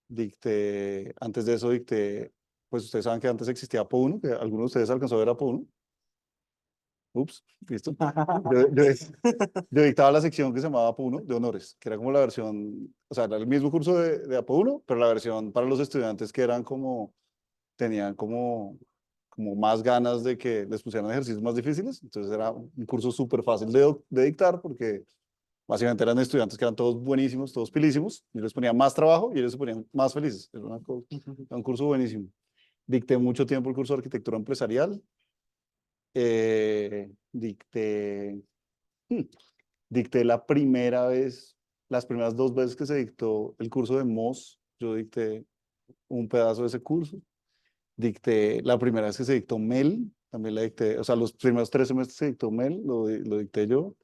Dicté, antes de eso dicté, pues ustedes saben que antes existía Apo 1, que algunos de ustedes alcanzó a ver Apo 1. Ups, listo. Yo dictaba la sección que se llamaba Apo 1 de honores, que era como la versión, o sea, era el mismo curso de Apo 1, pero la versión para los estudiantes que eran como, tenían como más ganas de que les pusieran ejercicios más difíciles. Entonces era un curso súper fácil de dictar porque básicamente eran estudiantes que eran todos buenísimos, todos pilísimos. Yo les ponía más trabajo y ellos se ponían más felices. Era un curso buenísimo. Dicté mucho tiempo el curso de arquitectura empresarial. Dicté, hmm, dicté la primera vez, las primeras dos veces que se dictó el curso de MOS, yo dicté un pedazo de ese curso. Dicté la primera vez que se dictó MEL, también la dicté, o sea, los primeros 3 semestres se dictó MEL, lo dicté yo.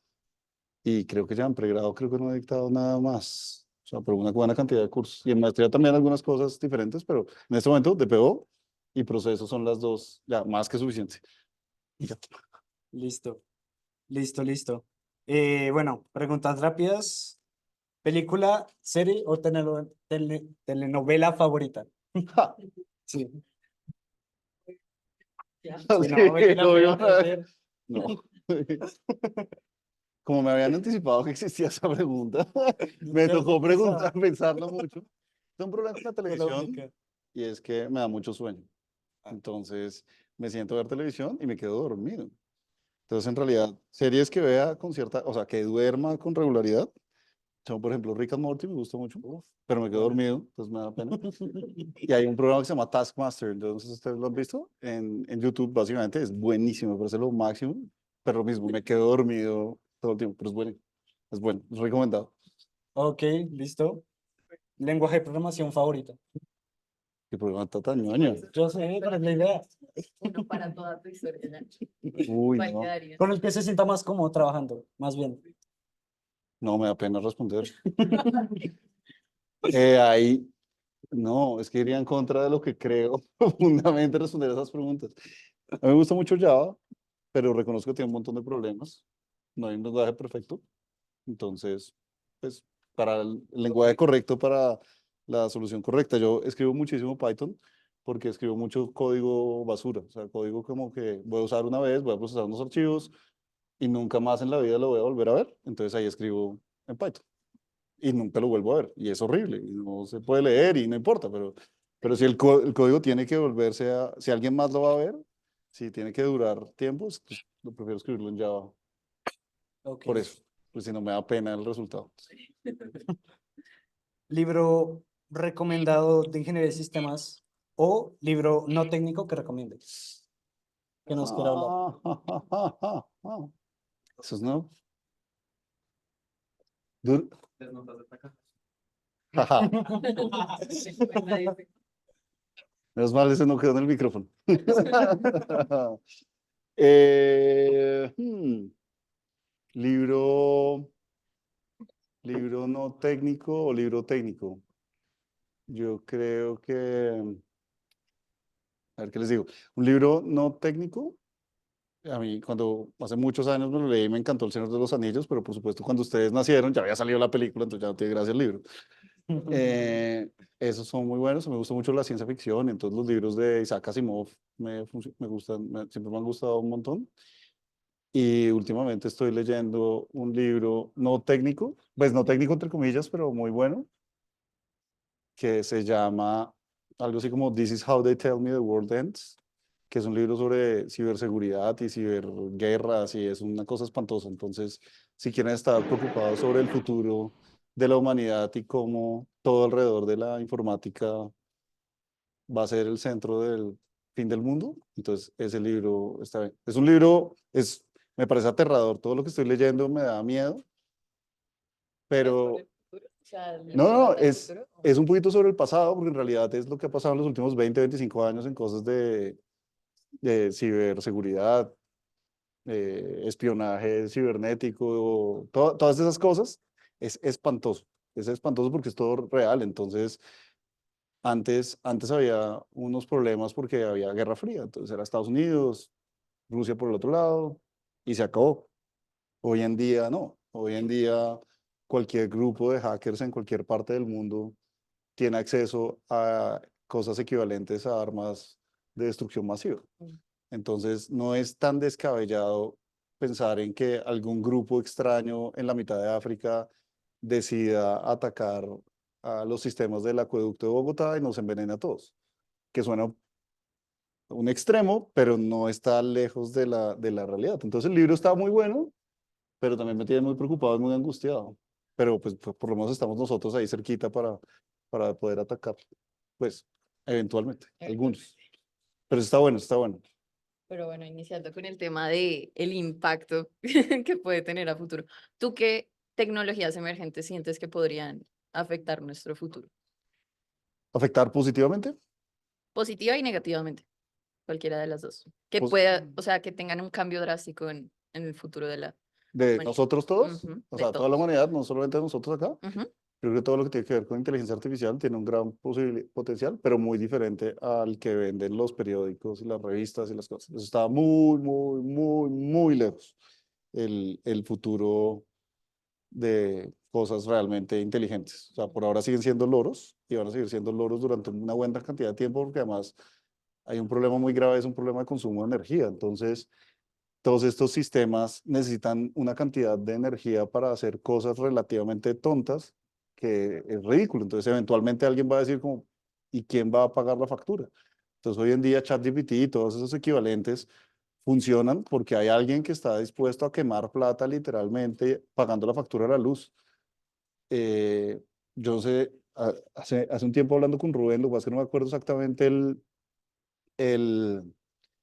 Y creo que ya en pregrado creo que no he dictado nada más. O sea, pero una buena cantidad de cursos. Y en maestría también algunas cosas diferentes, pero en este momento de PO y proceso son las dos ya más que suficiente. Y ya. Listo, listo, listo. Bueno, preguntas rápidas. ¿Película, serie o telenovela favorita? Ja, Sí. Si así no, ve que que la no, fui a hacer. no. Como me habían anticipado que existía esa pregunta, me Yo tocó preguntar, pensaba, pensarlo mucho. Es un problema con la fue la televisión única. y es que me da mucho sueño. Ah, Entonces me siento a ver televisión y me quedo dormido. Entonces, en realidad, series que vea con cierta, o sea, que duerma con regularidad, son, por ejemplo, Rick and Morty, me gusta mucho, uf, pero me quedo buena. dormido, entonces me da pena. Y hay un programa que se llama Taskmaster, entonces, ¿ustedes lo han visto? En YouTube, básicamente, es buenísimo, me parece lo máximo, pero lo mismo, me quedo dormido todo el tiempo, pero es bueno, es recomendado. Ok, listo. Lenguaje de programación favorito. ¿Qué programa está tan ñoño? Yo sé, pero es la idea. Uno para toda tu historia, Nacho. Uy, ¿Cuál no, quedaría? Con el que se sienta más cómodo trabajando, más bien. no me da pena responder. Ahí, no, es que iría en contra de lo que creo profundamente responder esas preguntas. A mí me gusta mucho Java, pero reconozco que tiene un montón de problemas. No hay un lenguaje perfecto. Entonces, pues, para el lenguaje correcto, para la solución correcta, yo escribo muchísimo Python porque escribo mucho código basura. O sea, código como que voy a usar una vez, voy a procesar unos archivos y nunca más en la vida lo voy a volver a ver. Entonces ahí escribo en Python y nunca lo vuelvo a ver. Y es horrible y no se puede leer y no importa, pero si el código tiene que volverse a, si alguien más lo va a ver, si tiene que durar tiempos, pues lo prefiero escribirlo en Java. Ok. Por eso, pues si no me da pena el resultado. Libro recomendado de ingeniería de sistemas o libro no técnico que recomiende, que nos quiera hablar. Eso es no. Dur- Jaja. Menos mal, ese no quedó en el micrófono. Eh, hmm, libro, libro no técnico o libro técnico. Yo creo que, a ver qué les digo. Un libro no técnico. A mí, cuando hace muchos años me lo leí, me encantó El Señor de los Anillos, pero por supuesto, cuando ustedes nacieron ya había salido la película, entonces ya no tiene gracia el libro. Eh, Esos son muy buenos. Me gusta mucho la ciencia ficción, entonces los libros de Isaac Asimov me gustan, siempre me han gustado un montón. Y últimamente estoy leyendo un libro no técnico, pues no técnico entre comillas, pero muy bueno, que se llama algo así como This is how they tell me the world ends, que es un libro sobre ciberseguridad y ciberguerras y es una cosa espantosa. Entonces, si quieren estar preocupados sobre el futuro de la humanidad y cómo todo alrededor de la informática va a ser el centro del fin del mundo, entonces ese libro está bien. Es un libro, me parece aterrador, todo lo que estoy leyendo me da miedo, pero O sea, no, no, no, ¿trata del es, futuro? es un poquito sobre el pasado, porque en realidad es lo que ha pasado en los últimos 20, 25 años en cosas de ciberseguridad, espionaje cibernético, todas esas cosas. Es espantoso porque es todo real. Entonces, antes había unos problemas porque había Guerra Fría, entonces era Estados Unidos, Rusia por el otro lado, y se acabó. Hoy en día no, hoy en día cualquier grupo de hackers en cualquier parte del mundo tiene acceso a cosas equivalentes a armas de destrucción masiva. Mm. Entonces, no es tan descabellado pensar en que algún grupo extraño en la mitad de África decida atacar a los sistemas del acueducto de Bogotá y nos envenena a todos, que suena un extremo, pero no está lejos de la realidad. Entonces, el libro está muy bueno, pero también me tiene muy preocupado y muy angustiado. Pero pues por lo menos estamos nosotros ahí cerquita para poder atacar, pues eventualmente, algunos. Pero está bueno, está bueno. Pero bueno, iniciando con el tema de el impacto que puede tener a futuro. ¿Tú qué tecnologías emergentes sientes que podrían afectar nuestro futuro? ¿Afectar positivamente? Positiva y negativamente, cualquiera de las dos. Que Pues, pueda, o sea, que tengan un cambio drástico en el futuro de la ¿de humanidad. nosotros todos? Ujú, O de sea, toda la todos. humanidad, no solamente nosotros acá. Ujú. Creo que todo lo que tiene que ver con inteligencia artificial tiene un gran potencial, pero muy diferente al que venden los periódicos y las revistas y las cosas. Eso está muy, muy, muy, muy lejos. El futuro de cosas realmente inteligentes. O sea, por ahora siguen siendo loros y van a seguir siendo loros durante una buena cantidad de tiempo porque además hay un problema muy grave, es un problema de consumo de energía. Entonces, todos estos sistemas necesitan una cantidad de energía para hacer cosas relativamente tontas que es ridículo. Entonces, eventualmente alguien va a decir como, ¿y quién va a pagar la factura? Entonces, hoy en día ChatGPT y todos esos equivalentes funcionan porque hay alguien que está dispuesto a quemar plata literalmente pagando la factura de la luz. Eh, yo sé, hace un tiempo hablando con Rubén, lo que pasa es que no me acuerdo exactamente el,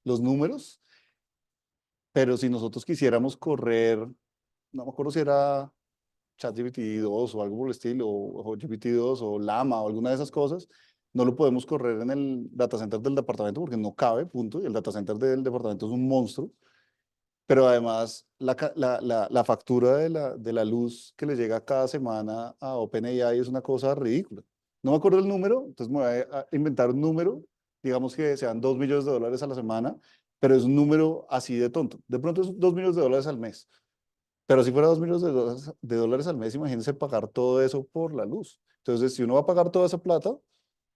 los números, pero si nosotros quisiéramos correr, no me acuerdo si era ChatGPT 2 o algo por el estilo, o GPT 2 o Llama o alguna de esas cosas, no lo podemos correr en el data center del departamento porque no cabe, punto, y el data center del departamento es un monstruo. Pero además la factura de la luz que le llega cada semana a OpenAI es una cosa ridícula. No me acuerdo el número, entonces me voy a inventar un número, digamos que sean $2 millones a la semana, pero es un número así de tonto. De pronto es $2 millones al mes. Pero si fuera $2 millones de dólares al mes, imagínense pagar todo eso por la luz. Entonces, si uno va a pagar toda esa plata,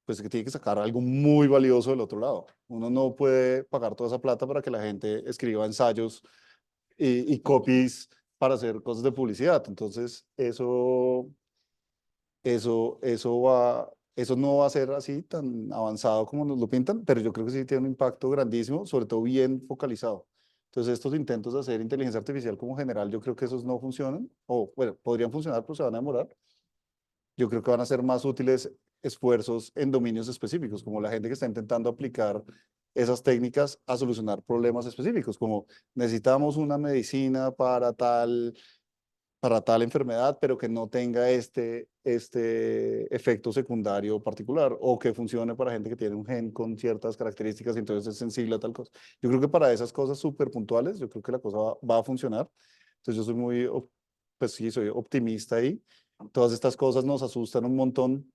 pues es que tiene que sacar algo muy valioso del otro lado. Uno no puede pagar toda esa plata para que la gente escriba ensayos y copies para hacer cosas de publicidad. Entonces, eso no va a ser así tan avanzado como nos lo pintan, pero yo creo que sí tiene un impacto grandísimo, sobre todo bien focalizado. Entonces, estos intentos de hacer inteligencia artificial como general, yo creo que esos no funcionan, o bueno, podrían funcionar, pero se van a demorar. Yo creo que van a ser más útiles esfuerzos en dominios específicos, como la gente que está intentando aplicar esas técnicas a solucionar problemas específicos, como necesitamos una medicina para tal enfermedad, pero que no tenga este efecto secundario particular, o que funcione para gente que tiene un gen con ciertas características y entonces es sensible a tal cosa. Yo creo que para esas cosas súper puntuales, yo creo que la cosa va a funcionar. Entonces yo soy pues sí, soy optimista ahí. Todas estas cosas nos asustan un montón,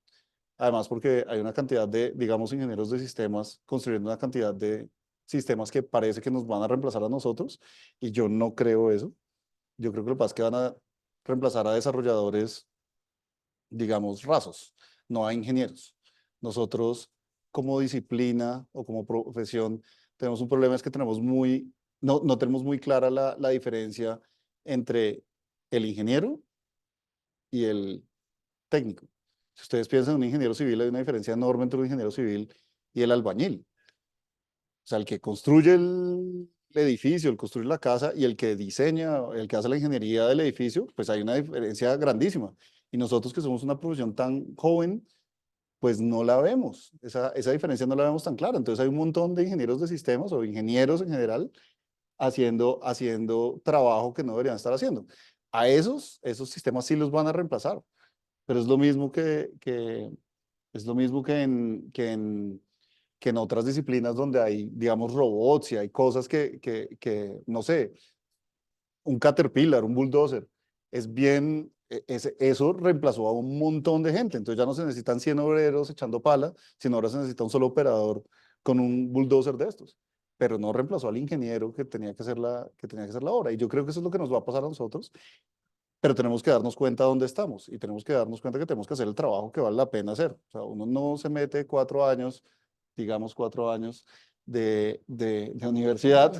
además porque hay una cantidad de, digamos, ingenieros de sistemas construyendo una cantidad de sistemas que parece que nos van a reemplazar a nosotros, y yo no creo eso. Yo creo que lo que pasa es que van a reemplazar a desarrolladores, digamos, rasos, no a ingenieros. Nosotros, como disciplina o como profesión, tenemos un problema, es que no tenemos muy clara la diferencia entre el ingeniero y el técnico. Si ustedes piensan en un ingeniero civil, hay una diferencia enorme entre un ingeniero civil y el albañil. O sea, el que construye el edificio, el que construye la casa y el que diseña, el que hace la ingeniería del edificio, pues hay una diferencia grandísima. Y nosotros que somos una profesión tan joven, pues no la vemos. Esa diferencia no la vemos tan clara. Entonces hay un montón de ingenieros de sistemas o ingenieros en general haciendo trabajo que no deberían estar haciendo. A esos sistemas sí los van a reemplazar, pero es lo mismo es lo mismo que en otras disciplinas donde hay, digamos, robots y hay cosas no sé, un Caterpillar, un bulldozer, es bien, eso reemplazó a un montón de gente. Entonces ya no se necesitan 100 obreros echando pala, sino ahora se necesita un solo operador con un bulldozer de estos. Pero no reemplazó al ingeniero que tenía que hacer la obra. Y yo creo que eso es lo que nos va a pasar a nosotros. pero tenemos que darnos cuenta dónde estamos y tenemos que darnos cuenta que tenemos que hacer el trabajo que vale la pena hacer. O sea, uno no se mete 4 años, digamos 4 años de universidad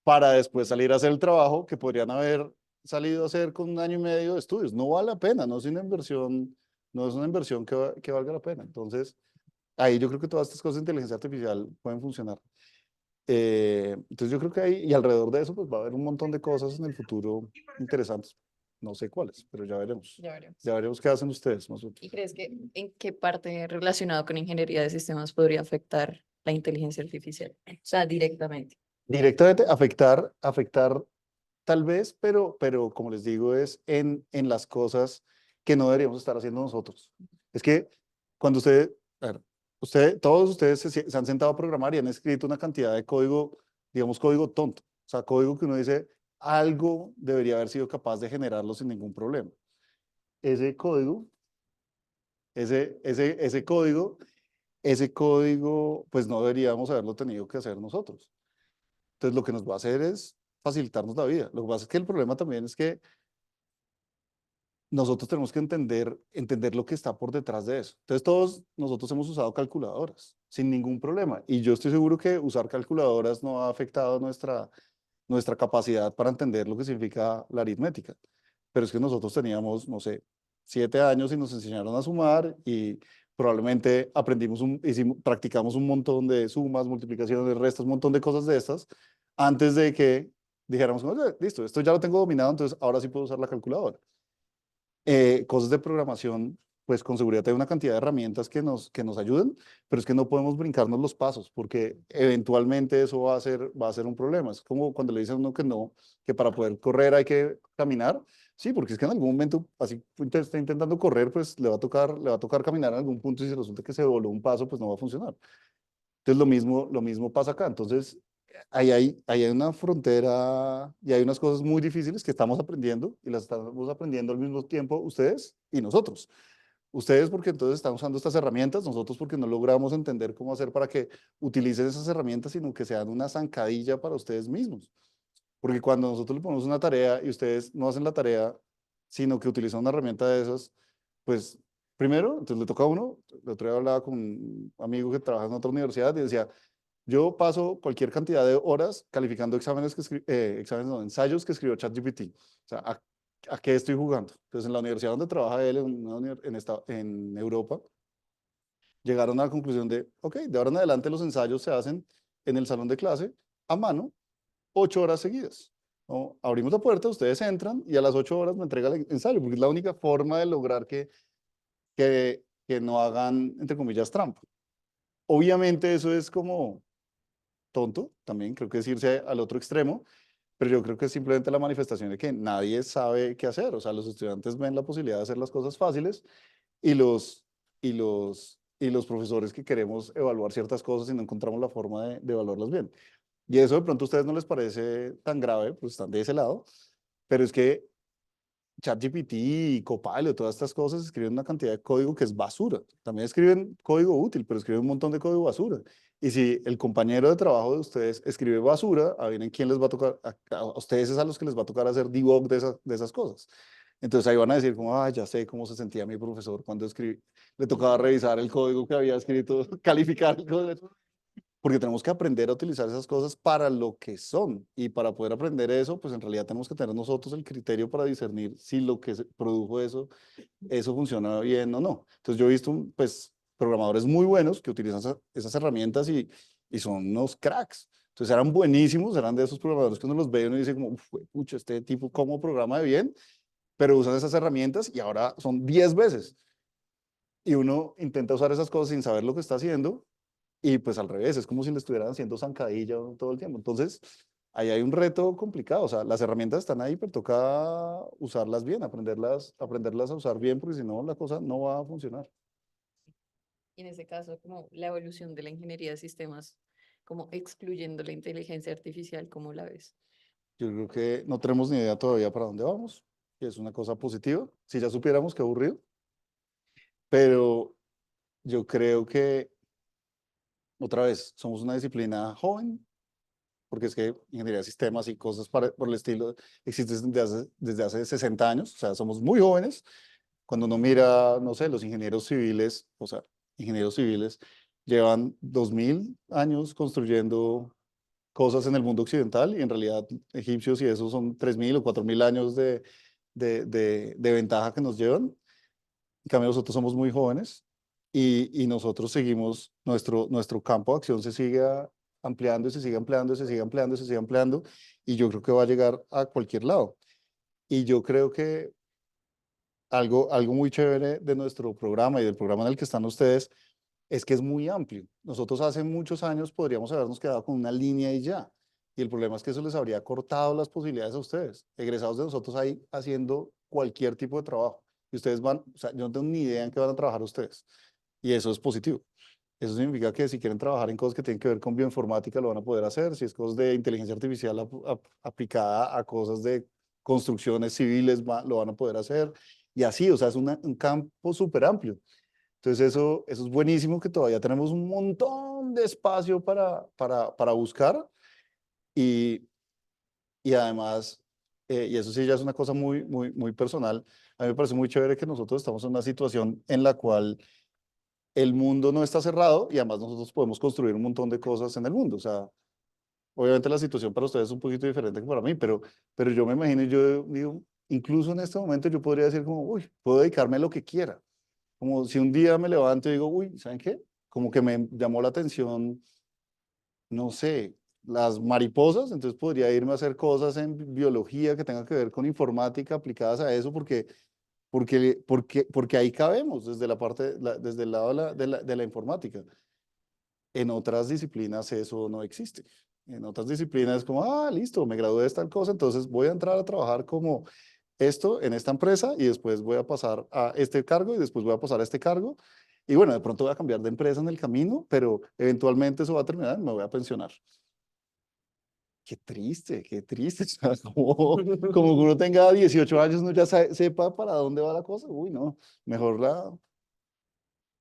para después salir a hacer el trabajo que podrían haber salido a hacer con 1 año y medio de estudios. No vale la pena, no es una inversión, no es una inversión que valga la pena. Entonces, ahí yo creo que todas estas cosas de inteligencia artificial pueden funcionar. Entonces yo creo que ahí, y alrededor de eso, pues va a haber un montón de cosas en el futuro interesantes. No sé cuáles, pero ya veremos. Ya veremos. Ya veremos qué hacen ustedes, nosotros. ¿Y crees que en qué parte relacionado con ingeniería de sistemas podría afectar la inteligencia artificial? O sea, directamente. Directamente afectar tal vez, pero como les digo, es en las cosas que no deberíamos estar haciendo nosotros. Es que cuando a ver, todos ustedes se han sentado a programar y han escrito una cantidad de código, digamos, código tonto. O sea, código que uno dice, algo debería haber sido capaz de generarlo sin ningún problema. Ese código, ese código, pues no deberíamos haberlo tenido que hacer nosotros. Entonces, lo que nos va a hacer es facilitarnos la vida. Lo que pasa es que el problema también es que nosotros tenemos que entender lo que está por detrás de eso. Entonces, todos nosotros hemos usado calculadoras sin ningún problema. Y yo estoy seguro que usar calculadoras no ha afectado nuestra capacidad para entender lo que significa la aritmética. Pero es que nosotros teníamos, no sé, 7 años y nos enseñaron a sumar y probablemente practicamos un montón de sumas, multiplicaciones, restas, un montón de cosas de estas antes de que dijéramos, "Oye, listo, esto ya lo tengo dominado, entonces ahora sí puedo usar la calculadora". Cosas de programación, pues con seguridad hay una cantidad de herramientas que nos ayudan, pero es que no podemos brincarnos los pasos porque eventualmente eso va a ser un problema. Es como cuando le dicen a uno que no, que para poder correr hay que caminar. Sí, porque es que en algún momento, así está intentando correr, pues le va a tocar caminar en algún punto y si resulta que se voló un paso, pues no va a funcionar. Entonces lo mismo pasa acá. Entonces, ahí hay una frontera y hay unas cosas muy difíciles que estamos aprendiendo y las estamos aprendiendo al mismo tiempo ustedes y nosotros. Ustedes porque entonces están usando estas herramientas, nosotros porque no logramos entender cómo hacer para que utilicen esas herramientas, sino que sean una zancadilla para ustedes mismos. Porque cuando nosotros le ponemos una tarea y ustedes no hacen la tarea, sino que utilizan una herramienta de esas, pues primero, entonces le toca a uno. El otro día hablaba con un amigo que trabaja en otra universidad y decía, yo paso cualquier cantidad de horas calificando exámenes no, ensayos que escribió ChatGPT. O sea, ¿a qué estoy jugando? Entonces, en la universidad donde trabaja él, en Europa, llegaron a la conclusión de, ok, de ahora en adelante los ensayos se hacen en el salón de clase a mano 8 horas seguidas. ¿No? Abrimos la puerta, ustedes entran y a las 8 horas me entrega el ensayo, porque es la única forma de lograr que no hagan, entre comillas, trampa. Obviamente eso es como tonto, también creo que es irse al otro extremo, pero yo creo que es simplemente la manifestación de que nadie sabe qué hacer. O sea, los estudiantes ven la posibilidad de hacer las cosas fáciles y los profesores que queremos evaluar ciertas cosas y no encontramos la forma de evaluarlas bien. Y eso de pronto a ustedes no les parece tan grave, pues están de ese lado, pero es que ChatGPT y Copilot, todas estas cosas escriben una cantidad de código que es basura. También escriben código útil, pero escriben un montón de código basura. Y si el compañero de trabajo de ustedes escribe basura, adivinen quién les va a tocar, a ustedes es a los que les va a tocar hacer debug de esas cosas. Entonces ahí van a decir como, ah, ya sé cómo se sentía mi profesor cuando le tocaba revisar el código que había escrito, calificar el código. Porque tenemos que aprender a utilizar esas cosas para lo que son. Y para poder aprender eso, pues en realidad tenemos que tener nosotros el criterio para discernir si lo que se produjo eso funciona bien o no. Entonces yo he visto, pues, programadores muy buenos que utilizan esas herramientas y son unos cracks. Entonces eran buenísimos, eran de esos programadores que uno los ve y uno dice como, pucha, este tipo cómo programa de bien, pero usan esas herramientas y ahora son 10 veces. Y uno intenta usar esas cosas sin saber lo que está haciendo y pues al revés, es como si le estuvieran haciendo zancadilla todo el tiempo. Entonces, ahí hay un reto complicado. O sea, las herramientas están ahí, pero toca usarlas bien, aprenderlas a usar bien, porque si no, la cosa no va a funcionar. Y en ese caso, como la evolución de la ingeniería de sistemas, como excluyendo la inteligencia artificial, ¿cómo la ves? Yo creo que no tenemos ni idea todavía para dónde vamos, que es una cosa positiva. Si ya supiéramos, qué aburrido. Pero yo creo que, otra vez, somos una disciplina joven, porque es que ingeniería de sistemas y cosas por el estilo existen desde hace 60 años, o sea, somos muy jóvenes. Cuando uno mira, no sé, los ingenieros civiles, o sea, ingenieros civiles llevan 2000 años construyendo cosas en el mundo occidental y en realidad egipcios y esos son 3000 o 4000 años de ventaja que nos llevan. En cambio, nosotros somos muy jóvenes y nosotros seguimos, nuestro campo de acción se sigue ampliando y se sigue ampliando, y se sigue ampliando, y se sigue ampliando y yo creo que va a llegar a cualquier lado. Y yo creo que algo muy chévere de nuestro programa y del programa en el que están ustedes es que es muy amplio. Nosotros hace muchos años podríamos habernos quedado con una línea y ya. Y el problema es que eso les habría cortado las posibilidades a ustedes. Egresados de nosotros ahí haciendo cualquier tipo de trabajo. Y ustedes van, o sea, yo no tengo ni idea en qué van a trabajar ustedes. Y eso es positivo. Eso significa que si quieren trabajar en cosas que tienen que ver con bioinformática, lo van a poder hacer. Si es cosas de inteligencia artificial aplicada a cosas de construcciones civiles, lo van a poder hacer. Y así, o sea, es un campo súper amplio. Entonces eso es buenísimo que todavía tenemos un montón de espacio para buscar y, y además, y eso sí ya es una cosa muy, muy, muy personal, a mí me parece muy chévere que nosotros estamos en una situación en la cual el mundo no está cerrado y además nosotros podemos construir un montón de cosas en el mundo. O sea, obviamente la situación para ustedes es un poquito diferente que para mí, pero yo me imagino, y yo digo, incluso en este momento yo podría decir como, uy, puedo dedicarme a lo que quiera. Como si un día me levanto y digo, uy, ¿saben qué? Como que me llamó la atención, no sé, las mariposas, entonces podría irme a hacer cosas en biología que tengan que ver con informática aplicadas a eso, porque ahí cabemos desde la parte, desde el lado de la informática. En otras disciplinas eso no existe. En otras disciplinas es como, listo, me gradué de tal cosa, entonces voy a entrar a trabajar como esto en esta empresa y después voy a pasar a este cargo y después voy a pasar a este cargo. Y bueno, de pronto voy a cambiar de empresa en el camino, pero eventualmente eso va a terminar y me voy a pensionar. Qué triste, qué triste. O sea, como que uno tenga 18 años, uno ya sepa para dónde va la cosa. Uy, no, mejor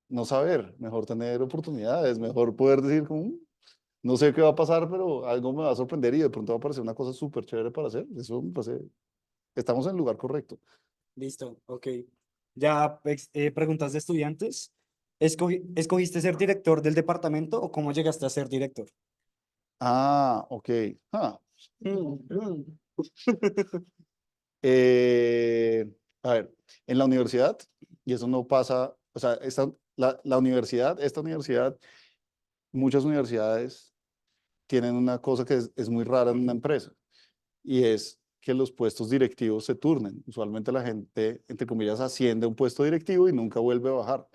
no saber, mejor tener oportunidades, mejor poder decir como, no sé qué va a pasar, pero algo me va a sorprender y de pronto va a aparecer una cosa súper chévere para hacer. Eso me parece, estamos en el lugar correcto. Listo, ok. Ya preguntas de estudiantes. ¿Escogiste ser director del departamento o cómo llegaste a ser director? Ok. Ah, Mm. Eh, a ver, en la universidad, y eso no pasa, o sea, esta universidad, muchas universidades tienen una cosa que es muy rara en una empresa, y es que los puestos directivos se turnen. Usualmente la gente, entre comillas, asciende a un puesto directivo y nunca vuelve a bajar.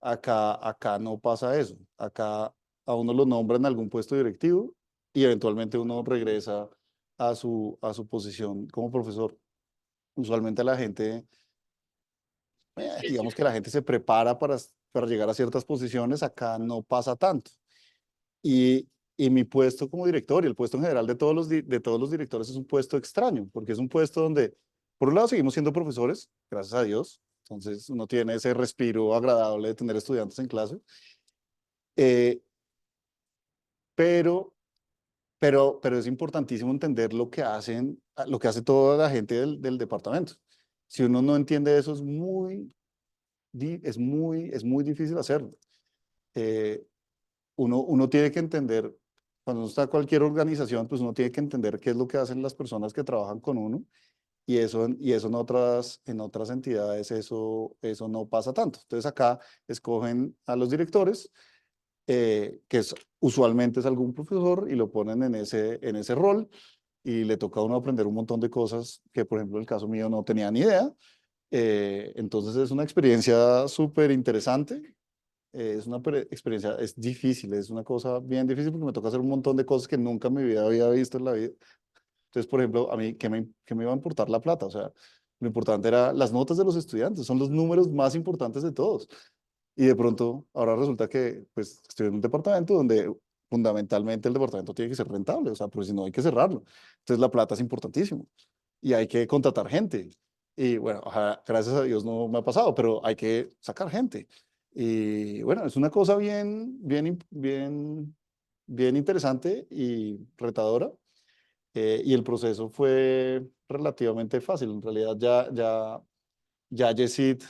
Acá no pasa eso. Acá a uno lo nombran en algún puesto directivo y eventualmente uno regresa a su posición como profesor. Usualmente la gente digamos que la gente se prepara para llegar a ciertas posiciones, acá no pasa tanto. Y mi puesto como director y el puesto en general de todos los directores es un puesto extraño, porque es un puesto donde, por un lado, seguimos siendo profesores, gracias a Dios, entonces uno tiene ese respiro agradable de tener estudiantes en clase, eh, pero, pero es importantísimo entender lo que hace toda la gente del departamento. Si uno no entiende eso, es muy difícil hacerlo. Eh, uno tiene que entender, cuando uno está en cualquier organización, pues uno tiene que entender qué es lo que hacen las personas que trabajan con uno y eso en otras entidades eso no pasa tanto. Entonces acá escogen a los directores, usualmente es algún profesor y lo ponen en ese rol y le toca a uno aprender un montón de cosas que, por ejemplo, en el caso mío no tenía ni idea. Entonces es una experiencia súper interesante. Es una experiencia, es difícil, es una cosa bien difícil porque me toca hacer un montón de cosas que nunca en mi vida había visto en la vida. Entonces, por ejemplo, a mí, ¿qué me iba a importar la plata? O sea, lo importante era las notas de los estudiantes, son los números más importantes de todos. Y de pronto, ahora resulta que pues, estoy en un departamento donde fundamentalmente el departamento tiene que ser rentable, o sea, porque si no hay que cerrarlo. Entonces, la plata es importantísimo y hay que contratar gente. Y bueno, gracias a Dios no me ha pasado, pero hay que sacar gente. Y bueno, es una cosa bien, bien, bien, bien interesante y retadora. Y el proceso fue relativamente fácil. En realidad ya Yesid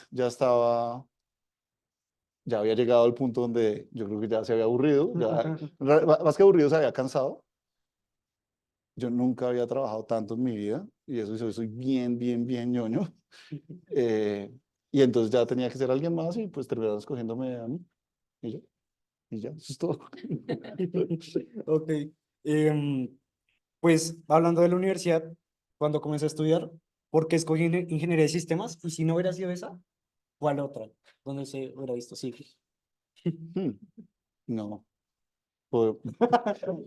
ya había llegado al punto donde yo creo que ya se había aburrido, más que aburrido, se había cansado. Yo nunca había trabajado tanto en mi vida y eso soy bien ñoño. Eh, y entonces ya tenía que ser alguien más y pues terminaron escogiéndome a mí. Y ya, y ya, eso es todo. Ok. em, pues hablando de la universidad, cuando comencé a estudiar, ¿por qué escogí ingeniería de sistemas? Y si no hubiera sido esa, ¿cuál otra? Donde se hubiera visto, sí. Hmm, No, pues,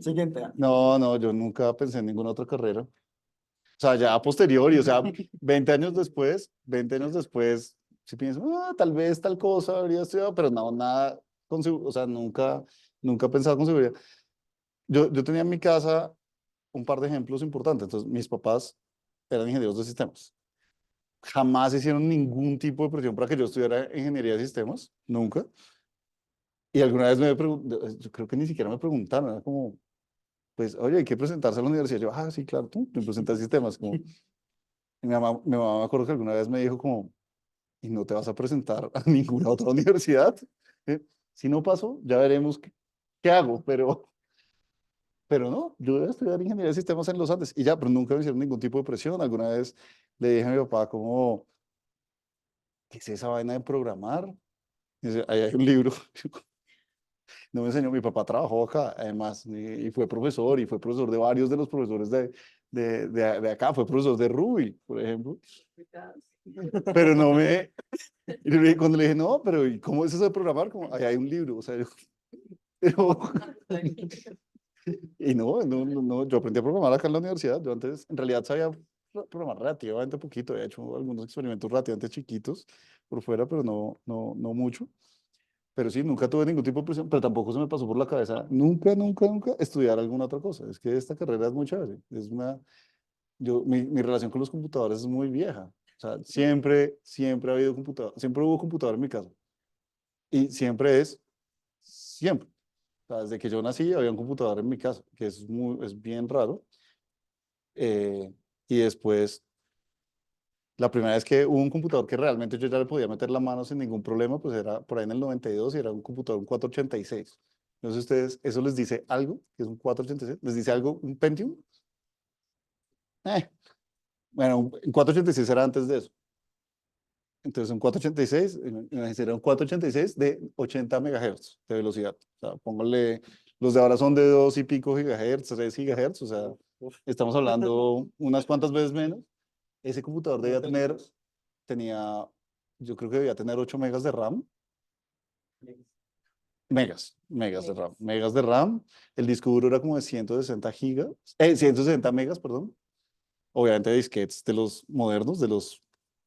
Siguiente. no, yo nunca pensé en ninguna otra carrera. O sea, ya a posteriori, o sea, 20 años después, sí pienso, tal vez tal cosa habría estudiado, pero no, nada, o sea, nunca he pensado con seguridad. Yo tenía en mi casa un par de ejemplos importantes. Entonces, mis papás eran ingenieros de sistemas. Jamás hicieron ningún tipo de presión para que yo estudiara ingeniería de sistemas, nunca. Y alguna vez yo creo que ni siquiera me preguntaron, era como, pues, oye, hay que presentarse a la universidad. Yo, sí, claro, tú te presentas a sistemas. Como, y mi mamá me acuerdo que alguna vez me dijo como, ¿y no te vas a presentar a ninguna otra universidad? ¿Eh? Si no paso, ya veremos qué hago, pero no, yo voy a estudiar ingeniería de sistemas en los Andes y ya, pero nunca me hicieron ningún tipo de presión. Alguna vez le dije a mi papá como, ¿qué es esa vaina de programar? Y dice, ahí hay un libro. No me enseñó, mi papá trabajó acá, además, y fue profesor de varios de los profesores de acá, fue profesor de Ruby, por ejemplo. Pero no me, cuando le dije, no, pero ¿y cómo es eso de programar? Como, ahí hay un libro, o sea, pero, y no, yo aprendí a programar acá en la universidad. Yo antes, en realidad, sabía programar relativamente poquito. He hecho algunos experimentos relativamente chiquitos por fuera, pero no mucho. Pero sí, nunca tuve ningún tipo de presión, pero tampoco se me pasó por la cabeza nunca estudiar alguna otra cosa. Es que esta carrera es muy chévere. Mi relación con los computadores es muy vieja. O sea, siempre ha habido computador, siempre hubo computador en mi casa. Y siempre. O sea, desde que yo nací había un computador en mi casa, que es bien raro. Eh, y después, la primera vez que hubo un computador que realmente yo ya le podía meter la mano sin ningún problema, pues era por ahí en el 92 y era un computador, un 486. No sé si ustedes, ¿eso les dice algo? ¿Que es un 486? ¿Les dice algo un Pentium? Eh, bueno, un 486 era antes de eso. Entonces, un 486, imagínense, era un 486 de 80 megahertz de velocidad. O sea, póngale, los de ahora son de 2 y pico gigahertz, 3 gigahertz, o sea, estamos hablando unas cuantas veces menos. Ese computador tenía, yo creo que debía tener 8 megas de RAM, megas de RAM. El disco duro era como de 160 gigas, 160 megas, perdón. Obviamente disquetes de los modernos, de los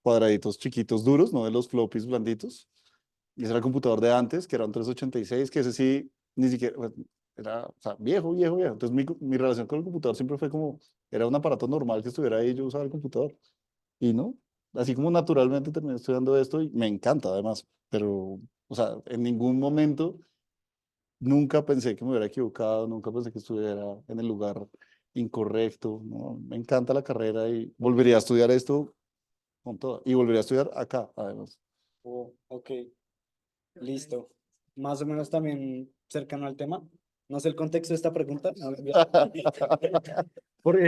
cuadraditos chiquitos duros, no de los floppies blanditos. Y ese era el computador de antes, que era un 386, que ese sí, ni siquiera, pues, era, o sea, viejo. Entonces mi relación con el computador siempre fue como, era un aparato normal que estuviera ahí y yo usaba el computador. Y no, así como naturalmente terminé estudiando esto y me encanta además, pero, o sea, en ningún momento nunca pensé que me hubiera equivocado, nunca pensé que estuviera en el lugar incorrecto, ¿no? Me encanta la carrera y volvería a estudiar esto con todo. Y volvería a estudiar acá, además. Oh, ok, listo. Más o menos también cercano al tema. No sé el contexto de esta pregunta. No, mentira. Por,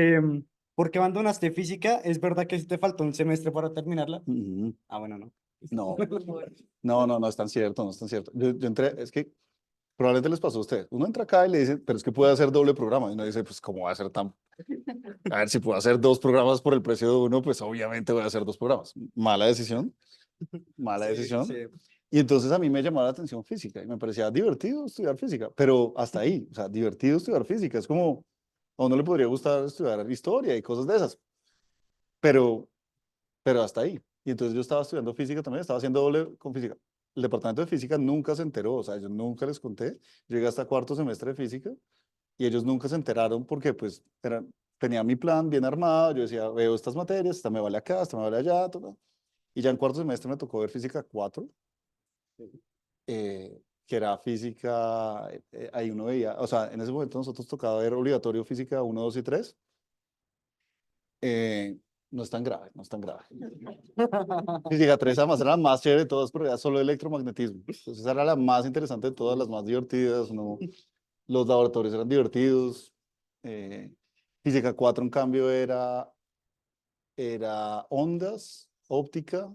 ¿por qué abandonaste física? ¿Es verdad que te faltó un semestre para terminarla? Ujú. Bueno, no. No, no es tan cierto, no es tan cierto. Yo entré, es que probablemente les pasó a ustedes. Uno entra acá y le dice, pero es que puede hacer doble programa. Y uno dice, pues, ¿cómo va a ser tan? A ver, si puedo hacer dos programas por el precio de uno, pues obviamente voy a hacer dos programas. Mala decisión, mala Sí, decisión. sí. Y entonces a mí me llamaba la atención física y me parecía divertido estudiar física, pero hasta ahí, o sea, divertido estudiar física. Es como, a uno le podría gustar estudiar historia y cosas de esas, pero, pero hasta ahí. Y entonces yo estaba estudiando física también, estaba haciendo doble con física. El departamento de física nunca se enteró, o sea, yo nunca les conté. Llegué hasta cuarto semestre de física y ellos nunca se enteraron porque pues tenía mi plan bien armado, yo decía, veo estas materias, esta me vale acá, esta me vale allá, todo. Y ya en cuarto semestre me tocó ver física 4. que era física, ahí uno veía, o sea, en ese momento nosotros tocaba ver obligatorio física 1, 2 y 3. No es tan grave, no es tan grave. Física 3 además era la más chévere de todas, pero era solo electromagnetismo. Entonces era la más interesante de todas, las más divertidas, ¿no? Los laboratorios eran divertidos. Física 4 en cambio, era ondas, óptica,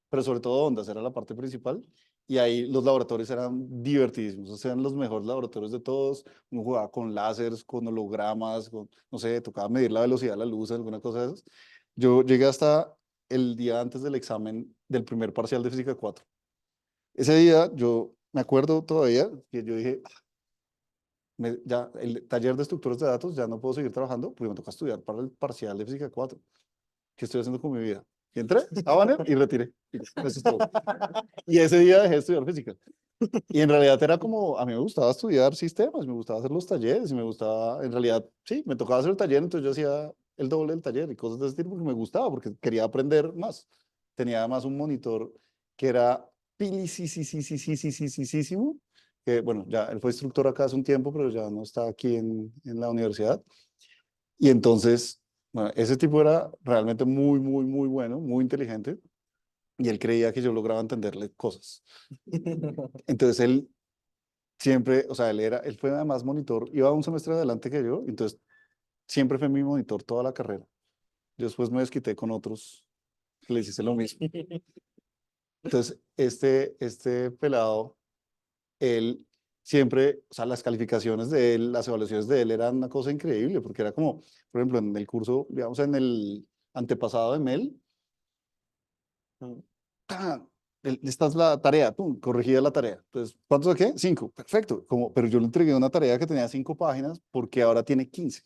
pero sobre todo ondas, era la parte principal. Y ahí los laboratorios eran divertidísimos, o sea, eran los mejores laboratorios de todos. Uno jugaba con láseres, con hologramas, no sé, tocaba medir la velocidad de la luz, alguna cosa de esas. Yo llegué hasta el día antes del examen del primer parcial de Física 4. Ese día yo me acuerdo todavía que yo dije, ya el taller de estructuras de datos ya no puedo seguir trabajando porque me toca estudiar para el parcial de Física 4. ¿Qué estoy haciendo con mi vida? Y entré a Banner y retiré. Y eso es todo. Y ese día dejé de estudiar física. Y en realidad era como, a mí me gustaba estudiar sistemas, me gustaba hacer los talleres y me gustaba, en realidad, sí, me tocaba hacer el taller, entonces yo hacía el doble del taller y cosas de ese tipo porque me gustaba, porque quería aprender más. Tenía además un monitor que era pilisísimo, que bueno, ya él fue instructor acá hace un tiempo, pero ya no está aquí en la universidad. Y entonces, bueno, ese tipo era realmente muy bueno, muy inteligente, y él creía que yo lograba entenderle cosas. Entonces él siempre, o sea, él fue además monitor, iba un semestre adelante que yo, entonces siempre fue mi monitor toda la carrera. Yo después me desquité con otros que les hice lo mismo. Entonces, este pelado, él siempre, o sea, las calificaciones de él, las evaluaciones de él eran una cosa increíble, porque era como, por ejemplo, en el curso, digamos, en el antepasado de Mel, ¡tan! Esta es la tarea, pum, corregida la tarea. Entonces, ¿cuántos saqué? 5, perfecto. Como, pero yo le entregué una tarea que tenía 5 páginas porque ahora tiene 15.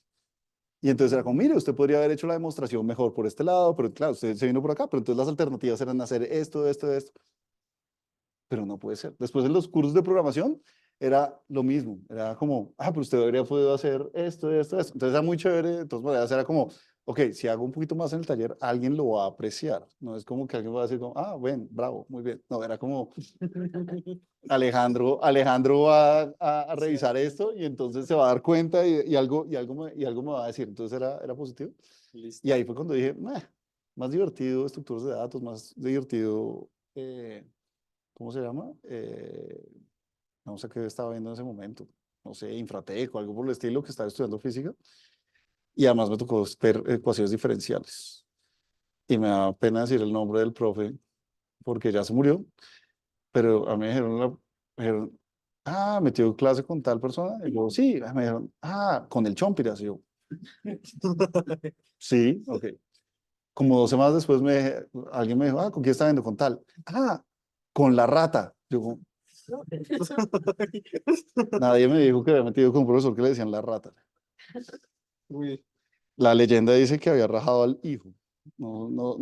Y entonces era como, mire, usted podría haber hecho la demostración mejor por este lado, pero claro, usted se vino por acá, pero entonces las alternativas eran hacer esto. Pero no puede ser. Después en los cursos de programación era lo mismo, era como, pero usted habría podido hacer esto. Entonces era muy chévere, de todas maneras era como, ok, si hago un poquito más en el taller, alguien lo va a apreciar. No es como que alguien va a decir como, bueno, bravo, muy bien. No, era como, Alejandro va a revisar esto y entonces se va a dar cuenta y algo me va a decir. Entonces era positivo. Listo. Y ahí fue cuando dije, más divertido estructuras de datos, más divertido, ¿cómo se llama? No sé qué estaba viendo en ese momento. No sé, Infratec o algo por el estilo, que estaba estudiando física. Y además me tocó ver ecuaciones diferenciales. Y me da pena decir el nombre del profe porque ya se murió, pero a mí me dijeron, metió clase con tal persona. Y yo, sí, me dijeron, con el Chompiras. Y yo, sí, ok. Como 2 semanas después alguien me dijo, ¿con quién está viendo? Con tal. Con la rata. Yo, nadie me dijo que había metido con un profesor que le decían la rata. Uy. La leyenda dice que había rajado al hijo. No.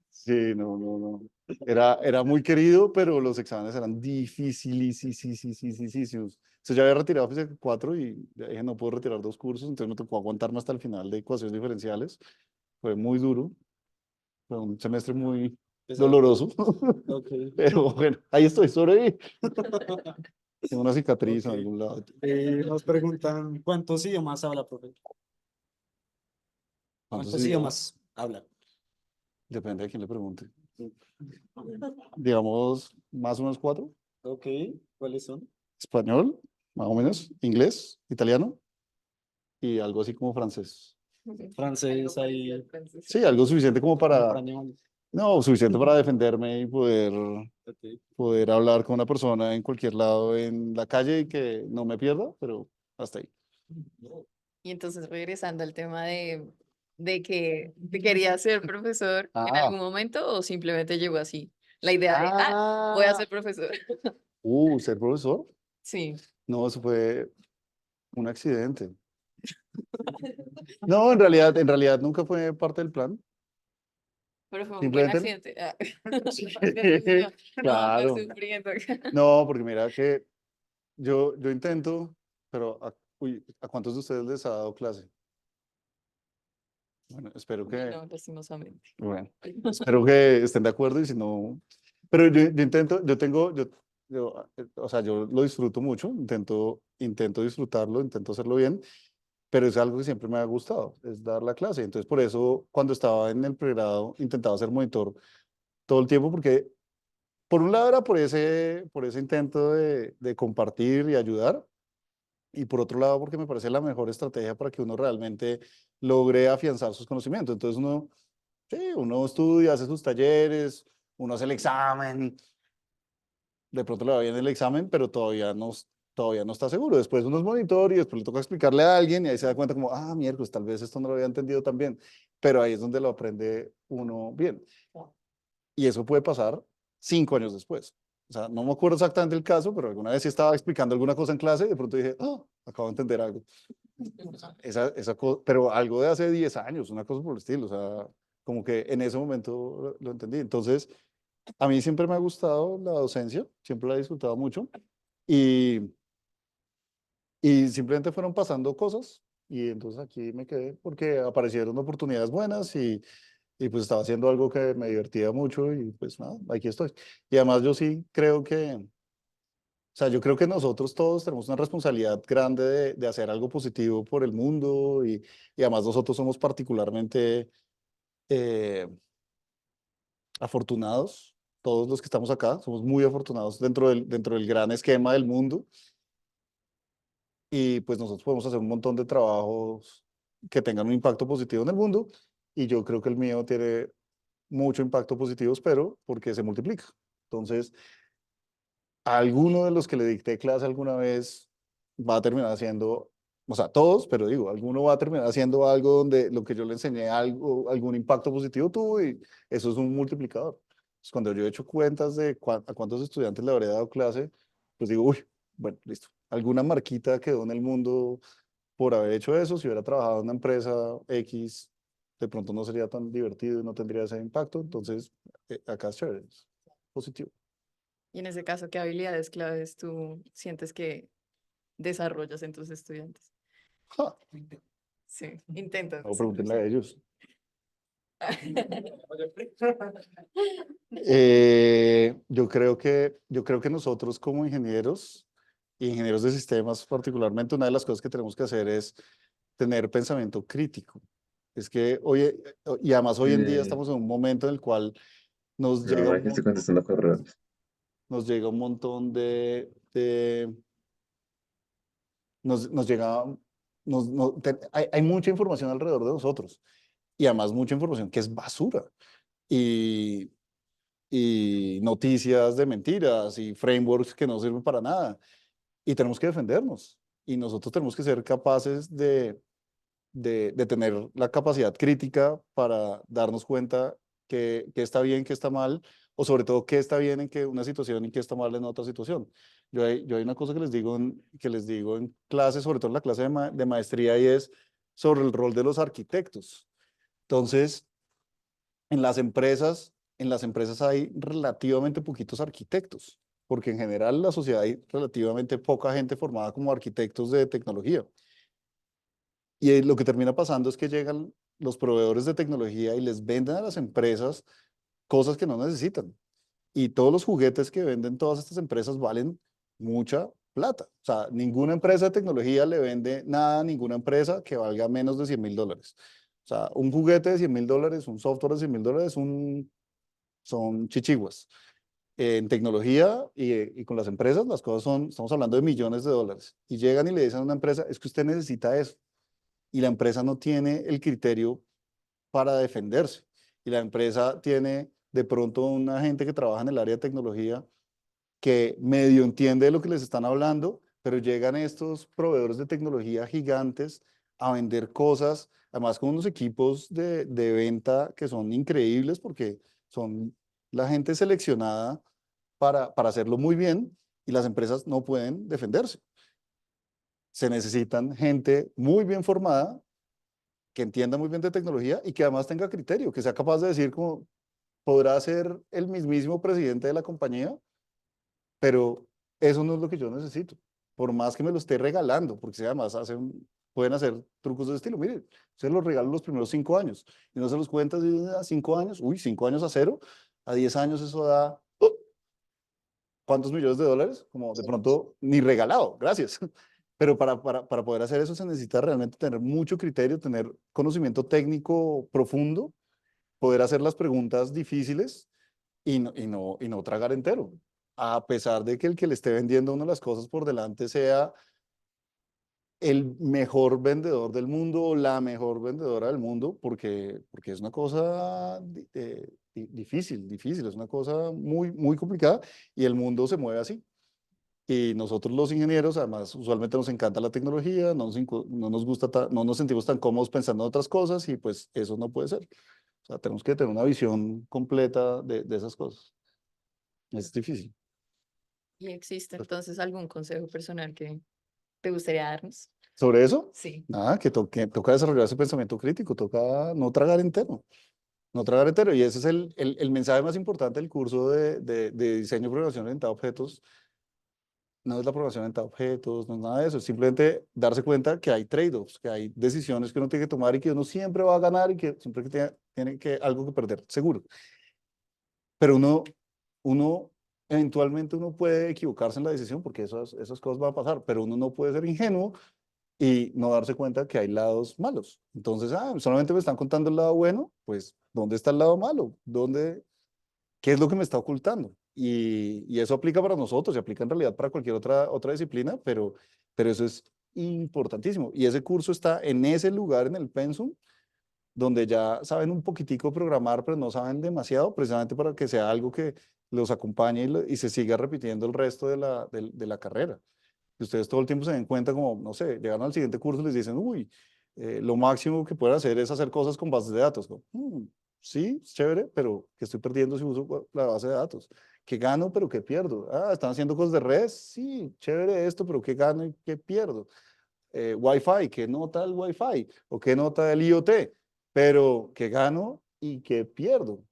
Sí, no. Era muy querido, pero los exámenes eran dificilísimos. Entonces ya había retirado Física 4 y ya dije, no puedo retirar 2 cursos, entonces me tocó aguantarme hasta el final de ecuaciones diferenciales. Fue muy duro, fue un semestre muy Pesado. doloroso, Ok. pero bueno, ahí estoy, sobreviví. Tengo una cicatriz en Ok. algún lado. Nos preguntan, ¿cuántos idiomas habla, profe? ¿Cuántos ¿Cuántos idiomas? idiomas habla? Depende de quién le pregunte. Digamos, más o menos 4. Ok, ¿cuáles son? Español, más o menos, inglés, italiano y algo así como francés. Francés, Algo ahí, parecido al francés. Sí, algo suficiente como como para para, animales. no, suficiente para defenderme y Ok. poder hablar con una persona en cualquier lado en la calle y que no me pierda, pero hasta ahí. Y entonces regresando al tema de que te quería ser profesor en Ah, algún momento o simplemente llegó así. La idea de, voy a ah, ser profesor. ¿ser profesor? Sí, No, eso fue un accidente. No, en realidad nunca fue parte del plan. pero fue un buen Simplemente, accidente. sí, No va a andar claro. sufriendo. No, porque mira que yo intento, pero ¿a cuántos de ustedes les ha dado clase? Bueno, No, lastimosamente. espero que estén de acuerdo y si no, Pero yo intento, o sea, yo lo disfruto mucho, intento disfrutarlo, intento hacerlo bien, pero es algo que siempre me ha gustado, es dar la clase. Entonces, por eso, cuando estaba en el pregrado, intentaba ser monitor todo el tiempo, porque por un lado era por ese intento de compartir y ayudar, y por otro lado, porque me parece la mejor estrategia para que uno realmente logre afianzar sus conocimientos. Entonces, sí, uno estudia, hace sus talleres, uno hace el examen, de pronto le va bien el examen, pero todavía no está seguro. Después uno es monitor y después le toca explicarle a alguien y ahí se da cuenta como, ah, miércoles, tal vez esto no lo había entendido tan bien, pero ahí es donde lo aprende uno bien. Y eso puede pasar 5 años después. O sea, no me acuerdo exactamente el caso, pero alguna vez sí estaba explicando alguna cosa en clase y de pronto dije, ah, acabo de entender algo. Esa cosa, pero algo de hace 10 años, una cosa por el estilo. O sea, como que en ese momento lo entendí. Entonces, a mí siempre me ha gustado la docencia, siempre la he disfrutado mucho y, y simplemente fueron pasando cosas y entonces aquí me quedé porque aparecieron oportunidades buenas y pues estaba haciendo algo que me divertía mucho y pues nada, aquí estoy. Y además yo sí creo o sea, yo creo que nosotros todos tenemos una responsabilidad grande de hacer algo positivo por el mundo y además nosotros somos particularmente eh, afortunados, todos los que estamos acá, somos muy afortunados dentro del gran esquema del mundo y pues nosotros podemos hacer un montón de trabajos que tengan un impacto positivo en el mundo y yo creo que el mío tiene mucho impacto positivo, pero porque se multiplica. Entonces, a alguno de los que le dicté clase alguna vez va a terminar haciendo, o sea, todos, pero digo, alguno va a terminar haciendo algo donde lo que yo le enseñé algún impacto positivo tuvo y eso es un multiplicador. Pues cuando yo he hecho cuentas de a cuántos estudiantes le habré dado clase, pues digo, uy, bueno, listo. Alguna marquita quedó en el mundo por haber hecho eso. Si hubiera trabajado en una empresa X, de pronto no sería tan divertido y no tendría ese impacto. Entonces, acá es chévere, es positivo. Y en ese caso, ¿qué habilidades claves tú sientes que desarrollas en tus estudiantes? Ja, Sí, intentas. no, pregúntenle a ellos. Yo creo que nosotros como ingenieros, y ingenieros de sistemas particularmente, una de las cosas que tenemos que hacer es tener pensamiento crítico. Es que hoy, y además hoy en día estamos en un momento en el cual nos llega No, un aquí estoy montón, contestando correos. nos llega un montón nos llega, hay mucha información alrededor de nosotros y además mucha información que es basura. Y, y noticias de mentiras y frameworks que no sirven para nada. Y tenemos que defendernos. Y nosotros tenemos que ser capaces de tener la capacidad crítica para darnos cuenta que está bien, que está mal, o sobre todo qué está bien en que una situación y qué está mal en otra situación. Yo hay una cosa que les digo en clase, sobre todo en la clase de maestría, y es sobre el rol de los arquitectos. Entonces, en las empresas hay relativamente poquitos arquitectos, porque en general en la sociedad hay relativamente poca gente formada como arquitectos de tecnología. Y lo que termina pasando es que llegan los proveedores de tecnología y les venden a las empresas cosas que no necesitan. Y todos los juguetes que venden todas estas empresas valen mucha plata. O sea, ninguna empresa de tecnología le vende nada a ninguna empresa que valga menos de $100,000. O sea, un juguete de $100,000, un software de $100,000, son chichiguas. En tecnología y con las empresas, las cosas estamos hablando de millones de dólares. Y llegan y le dicen a una empresa, es que usted necesita eso. Y la empresa no tiene el criterio para defenderse. Y la empresa tiene de pronto una gente que trabaja en el área de tecnología que medio entiende de lo que les están hablando, pero llegan estos proveedores de tecnología gigantes a vender cosas, además con unos equipos de venta que son increíbles porque son la gente seleccionada para hacerlo muy bien y las empresas no pueden defenderse. Se necesitan gente muy bien formada, que entienda muy bien de tecnología y que además tenga criterio, que sea capaz de decir como podrá ser el mismísimo presidente de la compañía, pero eso no es lo que yo necesito. Por más que me lo esté regalando, porque si además pueden hacer trucos de estilo. Mire, se los regalo los primeros 5 años y no se los cuentas y a 5 años, uy, 5 años a cero, a 10 años eso da ¿cuántos millones de dólares? Como de pronto ni regalado, gracias. Pero para poder hacer eso se necesita realmente tener mucho criterio, tener conocimiento técnico profundo, poder hacer las preguntas difíciles y no tragar entero. A pesar de que el que le esté vendiendo a uno las cosas por delante sea el mejor vendedor del mundo o la mejor vendedora del mundo, porque es una cosa difícil, es una cosa muy complicada y el mundo se mueve así. Y nosotros los ingenieros, además, usualmente nos encanta la tecnología, no nos gusta, no nos sentimos tan cómodos pensando en otras cosas y pues eso no puede ser. O sea, tenemos que tener una visión completa de esas cosas. Es difícil. ¿Y existe entonces algún consejo personal que te gustaría darnos? Sobre eso, Sí. nada, que toca desarrollar ese pensamiento crítico, toca no tragar entero. No tragar entero. Y ese es el mensaje más importante del curso de diseño y programación orientada a objetos. No es la programación orientada a objetos, no es nada de eso. Es simplemente darse cuenta que hay trade-offs, que hay decisiones que uno tiene que tomar y que uno siempre va a ganar y que siempre que tiene que, algo que perder, seguro. Pero uno, eventualmente uno puede equivocarse en la decisión porque esas cosas van a pasar, pero uno no puede ser ingenuo y no darse cuenta que hay lados malos. Entonces, solamente me están contando el lado bueno, pues, ¿dónde está el lado malo? ¿Qué es lo que me está ocultando? Y eso aplica para nosotros, y aplica en realidad para cualquier otra disciplina, pero eso es importantísimo. Y ese curso está en ese lugar en el pensum, donde ya saben un poquitico programar, pero no saben demasiado, precisamente para que sea algo que los acompañe y se siga repitiendo el resto de la carrera. Y ustedes todo el tiempo se den cuenta como, no sé, llegan al siguiente curso y les dicen, uy, lo máximo que pueden hacer es hacer cosas con bases de datos. Como, sí, es chévere, pero ¿qué estoy perdiendo si uso la base de datos? ¿Qué gano, pero qué pierdo? ¿Están haciendo cosas de redes? Sí, chévere esto, pero ¿qué gano y qué pierdo? Wi-Fi, ¿qué nota el Wi-Fi? ¿O qué nota el IoT? Pero ¿qué gano y qué pierdo?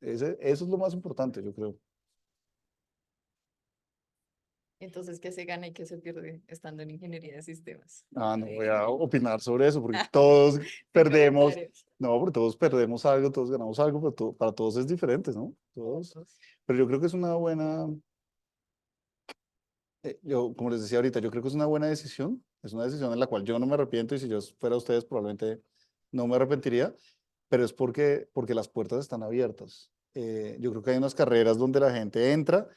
Eso es lo más importante, yo creo. Entonces, ¿qué se gana y qué se pierde estando en ingeniería de sistemas? No voy a opinar sobre eso porque todos Sin perdemos, comentarios. no, porque todos perdemos algo, todos ganamos algo, pero para todos es diferente, ¿no? Todos. Pero yo creo que es una buena, yo, como les decía ahorita, yo creo que es una decisión en la cual yo no me arrepiento y si yo fuera ustedes probablemente no me arrepentiría, pero es porque las puertas están abiertas. Yo creo que hay unas carreras donde la gente entra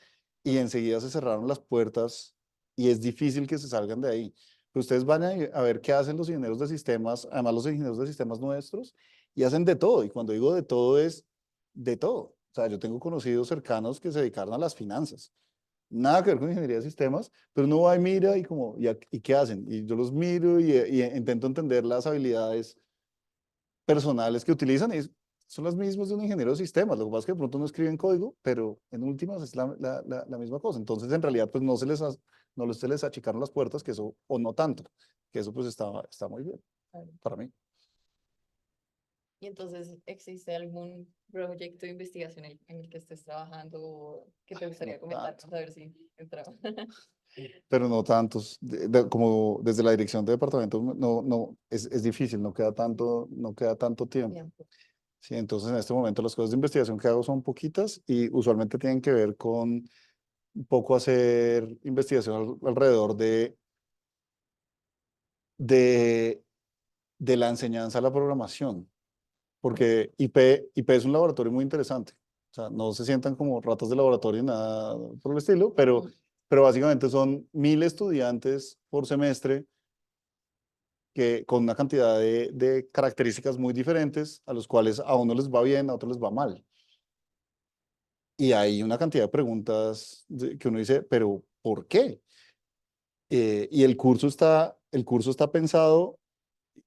y enseguida se cerraron las puertas y es difícil que se salgan de ahí. Pero ustedes van a ver qué hacen los ingenieros de sistemas, además los ingenieros de sistemas nuestros, y hacen de todo. Y cuando digo de todo es de todo. O sea, yo tengo conocidos cercanos que se dedicaron a las finanzas. Nada que ver con ingeniería de sistemas, pero uno va y mira y como, ¿y qué hacen? Y yo los miro y intento entender las habilidades personales que utilizan y son las mismas de un ingeniero de sistemas. Lo que pasa es que de pronto no escriben código, pero en últimas es la misma cosa. Entonces, en realidad, pues no se les achicaron las puertas, que eso, o no tanto, que eso pues está muy bien para mí. Y entonces, ¿existe algún proyecto de investigación en el que estés trabajando o que te gustaría No comentarnos? tanto, A ver si entramos. pero no tantos. Como desde la dirección de departamento, es difícil, no queda tanto tiempo. Tiempo. Sí, entonces en este momento las cosas de investigación que hago son poquitas y usualmente tienen que ver con un poco hacer investigación alrededor de, de la enseñanza a la programación, porque IP es un laboratorio muy interesante. O sea, no se sientan como ratas de laboratorio ni nada por el estilo, pero básicamente son 1.000 estudiantes por semestre que, con una cantidad de características muy diferentes, a los cuales a uno les va bien, a otros les va mal. Y hay una cantidad de preguntas que uno dice, pero ¿por qué? Y el curso está pensado,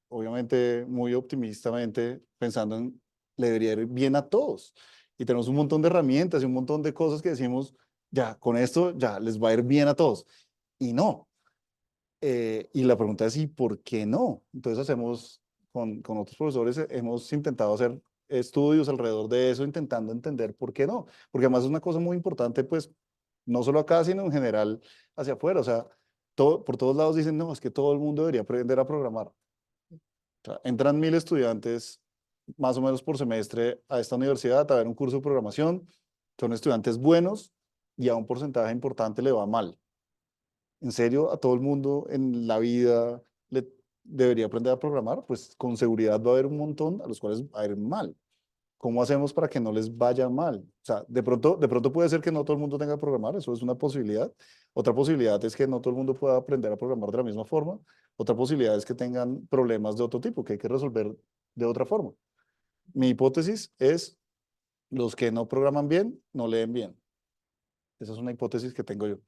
obviamente muy optimistamente, pensando en le debería ir bien a todos. Y tenemos un montón de herramientas y un montón de cosas que decimos, ya, con esto ya les va a ir bien a todos. Y no. Y la pregunta es, ¿y por qué no? Entonces con otros profesores, hemos intentado hacer estudios alrededor de eso, intentando entender por qué no. Porque además es una cosa muy importante, pues, no solo acá, sino en general hacia afuera. O sea, por todos lados dicen, no, es que todo el mundo debería aprender a programar. O sea, entran 1.000 estudiantes más o menos por semestre a esta universidad a ver un curso de programación. Son estudiantes buenos, y a un porcentaje importante le va mal. ¿En serio a todo el mundo en la vida le debería aprender a programar? Pues con seguridad va a haber un montón a los cuales va a ir mal. ¿Cómo hacemos para que no les vaya mal? O sea, de pronto puede ser que no todo el mundo tenga que programar, eso es una posibilidad. Otra posibilidad es que no todo el mundo pueda aprender a programar de la misma forma. Otra posibilidad es que tengan problemas de otro tipo que hay que resolver de otra forma. Mi hipótesis es los que no programan bien, no leen bien. Esa es una hipótesis que tengo yo.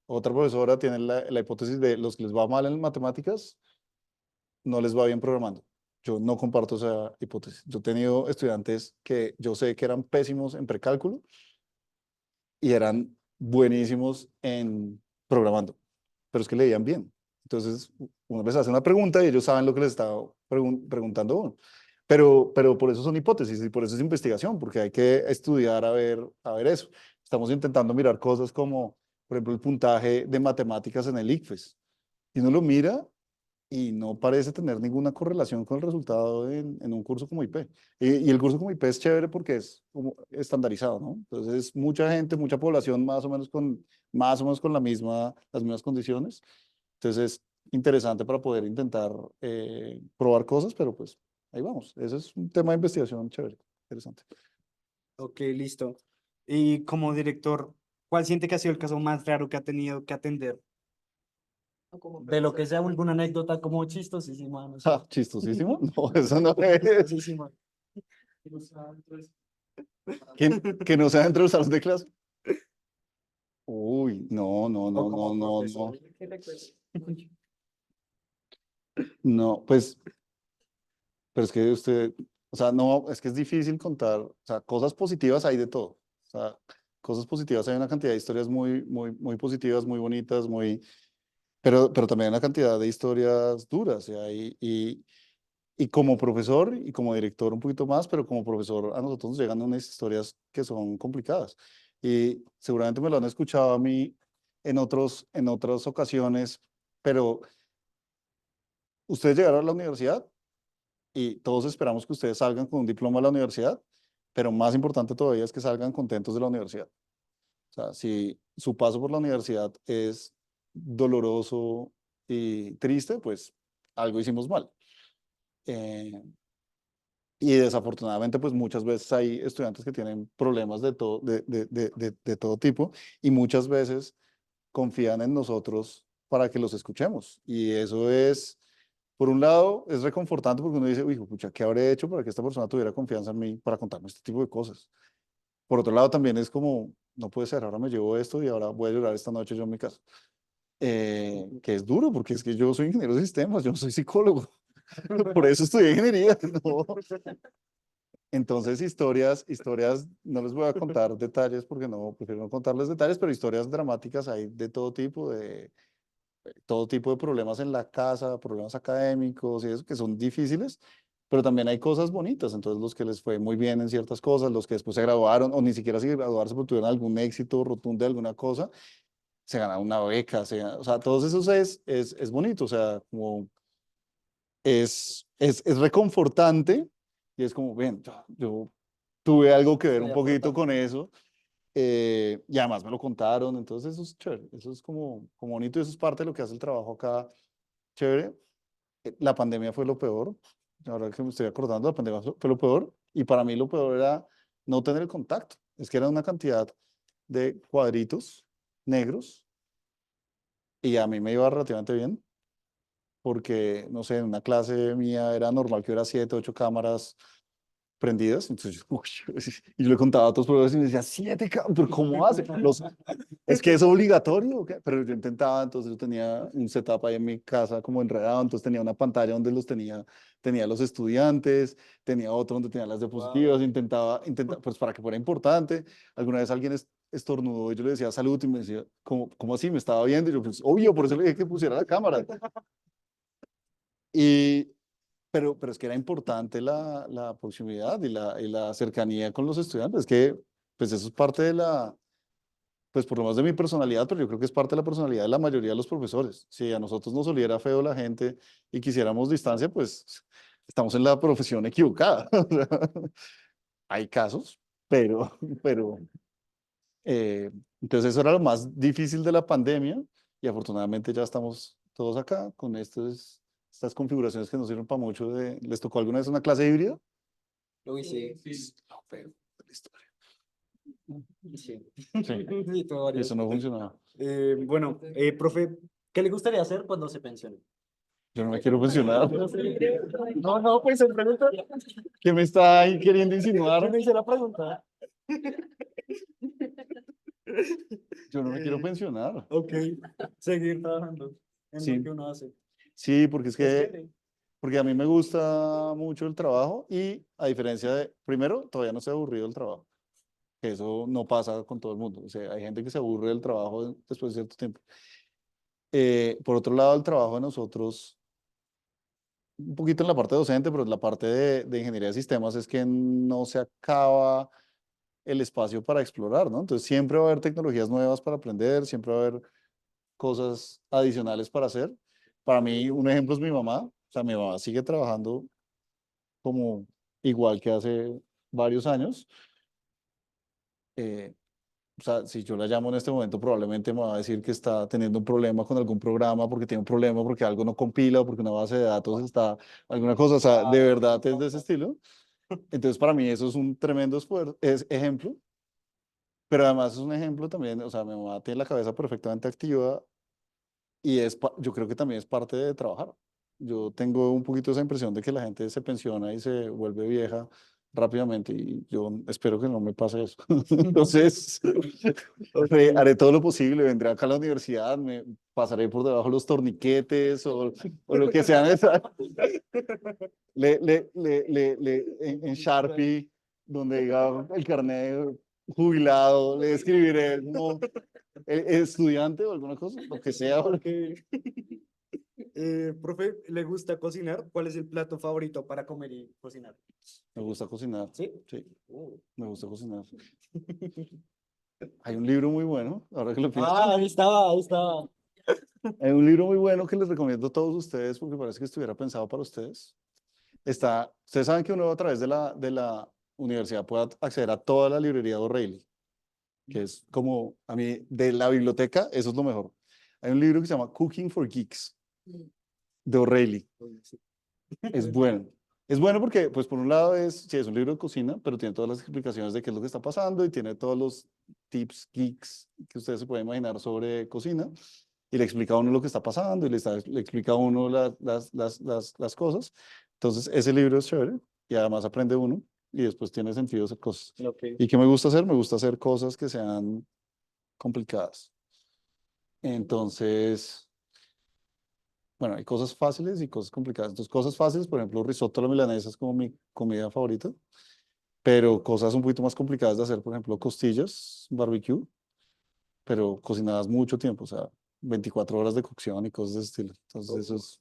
Otra profesora tiene la hipótesis de los que les va mal en matemáticas, no les va bien programando. Yo no comparto esa hipótesis. Yo he tenido estudiantes que yo sé que eran pésimos en precálculo y eran buenísimos en programando, pero es que leían bien. Entonces, uno les hace una pregunta y ellos saben lo que les está preguntando uno. Pero por eso son hipótesis y por eso es investigación, porque hay que estudiar a ver eso. Estamos intentando mirar cosas como, por ejemplo, el puntaje de matemáticas en el ICFES. Y uno lo mira y no parece tener ninguna correlación con el resultado en un curso como IP. Y el curso como IP es chévere porque es como estandarizado, ¿no? Entonces, mucha gente, mucha población más o menos con las mismas condiciones. Entonces, es interesante para poder intentar probar cosas, pero pues ahí vamos. Ese es un tema de investigación chévere, interesante. Ok, listo. Y como director, ¿cuál siente que ha sido el caso más raro que ha tenido que atender? De lo que sea, alguna anécdota como chistosísima, no sé. Ah, chistosísimo. No, eso no es. Chistosísima. Que no sea dentro del salón de clase. Uy, no, no, O no, no, como no, profesor. no. No, pues, pero es que usted, o sea, no, es que es difícil contar, o sea, cosas positivas hay de todo. O sea, cosas positivas hay una cantidad de historias muy positivas, muy bonitas, pero también hay una cantidad de historias duras. Y como profesor y como director un poquito más, pero como profesor a nosotros nos llegan unas historias que son complicadas. Y seguramente me lo han escuchado a mí en otras ocasiones, pero ustedes llegaron a la universidad y todos esperamos que ustedes salgan con un diploma de la universidad, pero más importante todavía es que salgan contentos de la universidad. O sea, si su paso por la universidad es doloroso y triste, pues algo hicimos mal. Eh, y desafortunadamente, pues muchas veces hay estudiantes que tienen problemas de todo tipo y muchas veces confían en nosotros para que los escuchemos. Y eso es, por un lado, es reconfortante porque uno dice, uy, pucha, ¿qué habré hecho para que esta persona tuviera confianza en mí para contarme este tipo de cosas? Por otro lado, también es como, no puede ser, ahora me llevo esto y ahora voy a llorar esta noche yo en mi casa. Que es duro porque es que yo soy ingeniero de sistemas, yo no soy psicólogo. Por eso estudié ingeniería, ¿no? Entonces, historias, no les voy a contar detalles porque no, prefiero no contarles detalles, pero historias dramáticas hay de todo tipo de problemas en la casa, problemas académicos y eso que son difíciles, pero también hay cosas bonitas. Entonces, los que les fue muy bien en ciertas cosas, los que después se graduaron o ni siquiera se graduarse porque tuvieron algún éxito rotundo de alguna cosa, se ganaron una beca, o sea, todos esos es bonito, o sea, como es reconfortante y es como, ven, yo tuve algo que ver un Estoy poquito aportando. con eso y además me lo contaron, entonces eso es chévere, eso es como bonito y eso es parte de lo que hace el trabajo acá, chévere. La pandemia fue lo peor, ahora que me estoy acordando, la pandemia fue lo peor y para mí lo peor era no tener el contacto, es que era una cantidad de cuadritos negros y a mí me iba relativamente bien porque, no sé, en una clase mía era normal que hubiera 7, 8 cámaras prendidas. Entonces, uy, y yo le contaba a otros profesores y me decía, 7 cámaras, pero ¿cómo hace? Es que es obligatorio, ¿o qué? Pero yo intentaba, entonces yo tenía un setup ahí en mi casa como enredado, entonces tenía una pantalla donde tenía los estudiantes, tenía otro donde tenía las diapositivas, intentaba, pues para que fuera importante. Alguna vez alguien estornudó y yo le decía salud y me decía, ¿cómo así? Me estaba viendo y yo, pues obvio, por eso le dije que pusiera la cámara. Y, pero es que era importante la proximidad y la cercanía con los estudiantes, que pues eso es parte pues por lo menos de mi personalidad, pero yo creo que es parte de la personalidad de la mayoría de los profesores. Si a nosotros nos oliera feo la gente y quisiéramos distancia, pues estamos en la profesión equivocada. O sea, hay casos, pero, pero, Eh, entonces eso era lo más difícil de la pandemia y afortunadamente ya estamos todos acá con estas configuraciones que no sirven para mucho. ¿Les tocó alguna vez una clase híbrida? Uy, sí. No, pero la historia. Sí. Sí, Sí, tuvo varios. eso no funcionaba. Bueno, profe, ¿qué le gustaría hacer cuando se pensione? Yo no me quiero pensionar. No, no, pues en pregunta. ¿Qué me está ahí queriendo Yo insinuar? me hice la pregunta. Yo no me quiero pensionar. Ok, seguir trabajando en lo Sí, que uno hace. sí, porque es Es que chévere. porque a mí me gusta mucho el trabajo y a diferencia de, primero, todavía no estoy aburrido del trabajo, que eso no pasa con todo el mundo. O sea, hay gente que se aburre del trabajo después de cierto tiempo. Por otro lado, el trabajo de nosotros, un poquito en la parte docente, pero en la parte de ingeniería de sistemas es que no se acaba el espacio para explorar, ¿no? Entonces siempre va a haber tecnologías nuevas para aprender, siempre va a haber cosas adicionales para hacer. Para mí, un ejemplo es mi mamá. O sea, mi mamá sigue trabajando como igual que hace varios años. Eh, o sea, si yo la llamo en este momento, probablemente me va a decir que está teniendo un problema con algún programa, porque tiene un problema, porque algo no compila, o porque una base de datos está, alguna cosa, o sea, de verdad es de ese estilo. Entonces, para mí eso es un tremendo esfuerzo, es ejemplo, pero además es un ejemplo también, o sea, mi mamá tiene la cabeza perfectamente activa y yo creo que también es parte de trabajar. Yo tengo un poquito esa impresión de que la gente se pensiona y se vuelve vieja rápidamente y yo espero que no me pase eso. Entonces, haré todo lo posible, vendré acá a la universidad, me pasaré por debajo de los torniquetes o lo que sea necesario. En Sharpie, donde diga el carnet jubilado, le escribiré como estudiante o alguna cosa, lo que sea. Ok. Profe, ¿le gusta cocinar? ¿Cuál es el plato favorito para comer y cocinar? Me gusta cocinar, ¿Sí? sí, me gusta cocinar. Hay un libro muy bueno, ahora que lo pienso. Ah, ahí estaba, ahí estaba. Hay un libro muy bueno que les recomiendo a todos ustedes porque parece que estuviera pensado para ustedes. Ustedes saben que uno a través de la universidad puede acceder a toda la librería de O'Reilly, que es como, a mí, de la biblioteca, eso es lo mejor. Hay un libro que se llama Cooking for Geeks, de O'Reilly. Es bueno. Es bueno porque, pues, por un lado sí, es un libro de cocina, pero tiene todas las explicaciones de qué es lo que está pasando y tiene todos los tips geeks que ustedes se pueden imaginar sobre cocina. Y le explica a uno lo que está pasando y le explica a uno las cosas. Entonces, ese libro es chévere y además aprende uno y después tiene sentido hacer cosas. Ok. ¿Y qué me gusta hacer? Me gusta hacer cosas que sean complicadas. Entonces, bueno, hay cosas fáciles y cosas complicadas. Entonces, cosas fáciles, por ejemplo, risotto a la milanesa es como mi comida favorita, pero cosas un poquito más complicadas de hacer, por ejemplo, costillas, barbecue, pero cocinadas mucho tiempo, o sea, 24 horas de cocción y cosas de ese estilo. Entonces, eso es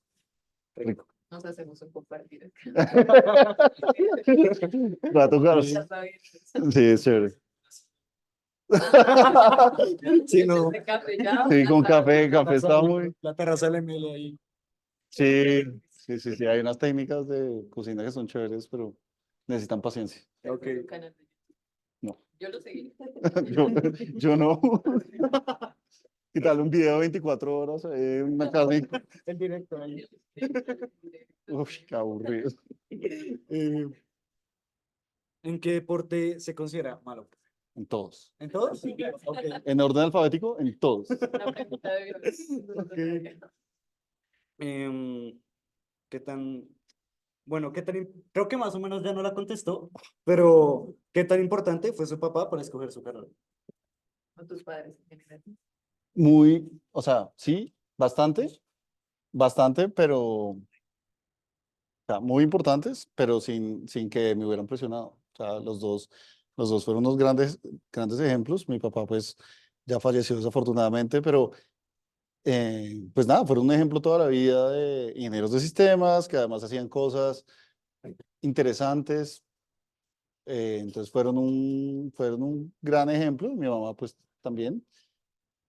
rico. Nos hacemos un compartir acá. Va a tocar. Ya sabía. Sí, es chévere. Sí, no. Este café ya. Sí, con café, café está muy. La terraza de Emilio ahí. Sí, sí, sí, sí, hay unas técnicas de cocina que son chéveres, pero necesitan paciencia. Ok. Un canal de YouTube. No, Yo lo seguí. yo no. ¿Qué tal un video de 24 horas? Una carne. El directo ahí. Uf, qué aburrido. Eh, ¿En qué deporte se considera malo? En todos. ¿En todos? Ok. En orden alfabético, en todos. Una pregunta de Ok. ¿Qué tan, bueno, creo que más o menos ya no la contestó, pero ¿qué tan importante fue su papá para escoger su carrera? con tus padres en general. Muy, o sea, sí, bastante, bastante, pero, o sea, muy importantes, pero sin que me hubieran presionado. O sea, los dos fueron unos grandes ejemplos. Mi papá, pues, ya falleció desafortunadamente, pero pues nada, fueron un ejemplo toda la vida de ingenieros de sistemas que además hacían cosas interesantes. Entonces fueron un gran ejemplo. Mi mamá pues también.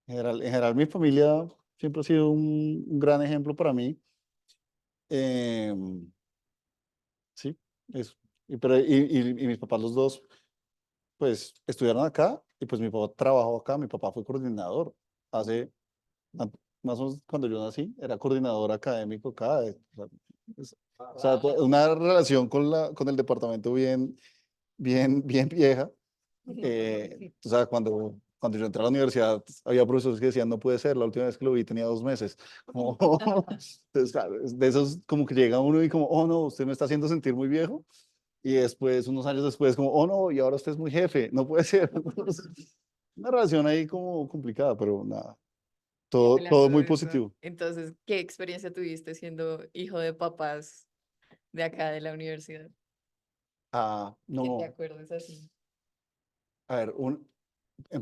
En general mi familia siempre ha sido un gran ejemplo para mí. Em, sí, eso. Y mis papás los dos pues estudiaron acá y pues mi papá trabajó acá, mi papá fue coordinador. Hace, an- más o menos cuando yo nací, era coordinador académico acá. O sea, una relación con el departamento bien vieja. O sea, cuando yo entré a la universidad, había profesores que decían, no puede ser, la última vez que lo vi tenía 2 meses. Como, entonces, claro, es de esos como que llega uno y como, oh no, usted me está haciendo sentir muy viejo. Y después, unos años después, como, oh no, y ahora usted es muy jefe, no puede ser. Una relación ahí como complicada, pero nada, Y todo hablando muy de eso, positivo. entonces, ¿qué experiencia tuviste siendo hijo de papás de acá de la universidad? Ah, Que te no, acuerdes así. a ver,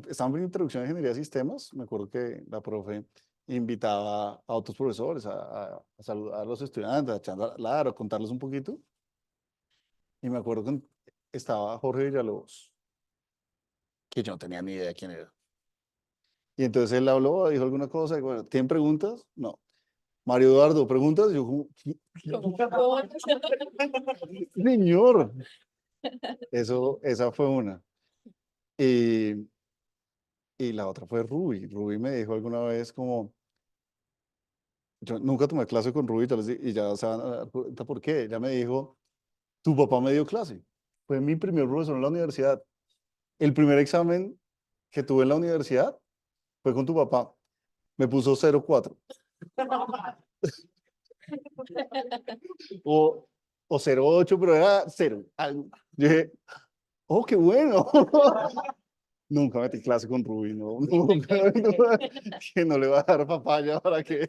estábamos en introducción a ingeniería de sistemas. Me acuerdo que la profe invitaba a otros profesores a saludar a los estudiantes, a charlar, a contarles un poquito. Y me acuerdo que estaba Jorge Villalobos, que yo no tenía ni idea quién era. Y entonces él habló, dijo alguna cosa, y bueno, ¿tienen preguntas? No. Mario Eduardo, ¿preguntas? Yo como, ¿Cómo? señor. Esa fue una. Y, y la otra fue Ruby. Ruby me dijo alguna vez como, yo nunca tomé clase con Ruby, y ya se van a dar cuenta por qué. Ella me dijo, tu papá me dio clase. Fue mi primer profesor en la universidad. El primer examen que tuve en la universidad fue con tu papá. Me puso 0,4 o, o 0,8, pero era 0. Yo dije, oh, qué bueno. Nunca metí clase con Ruby, no, nunca, que no le va a dar papaya para que...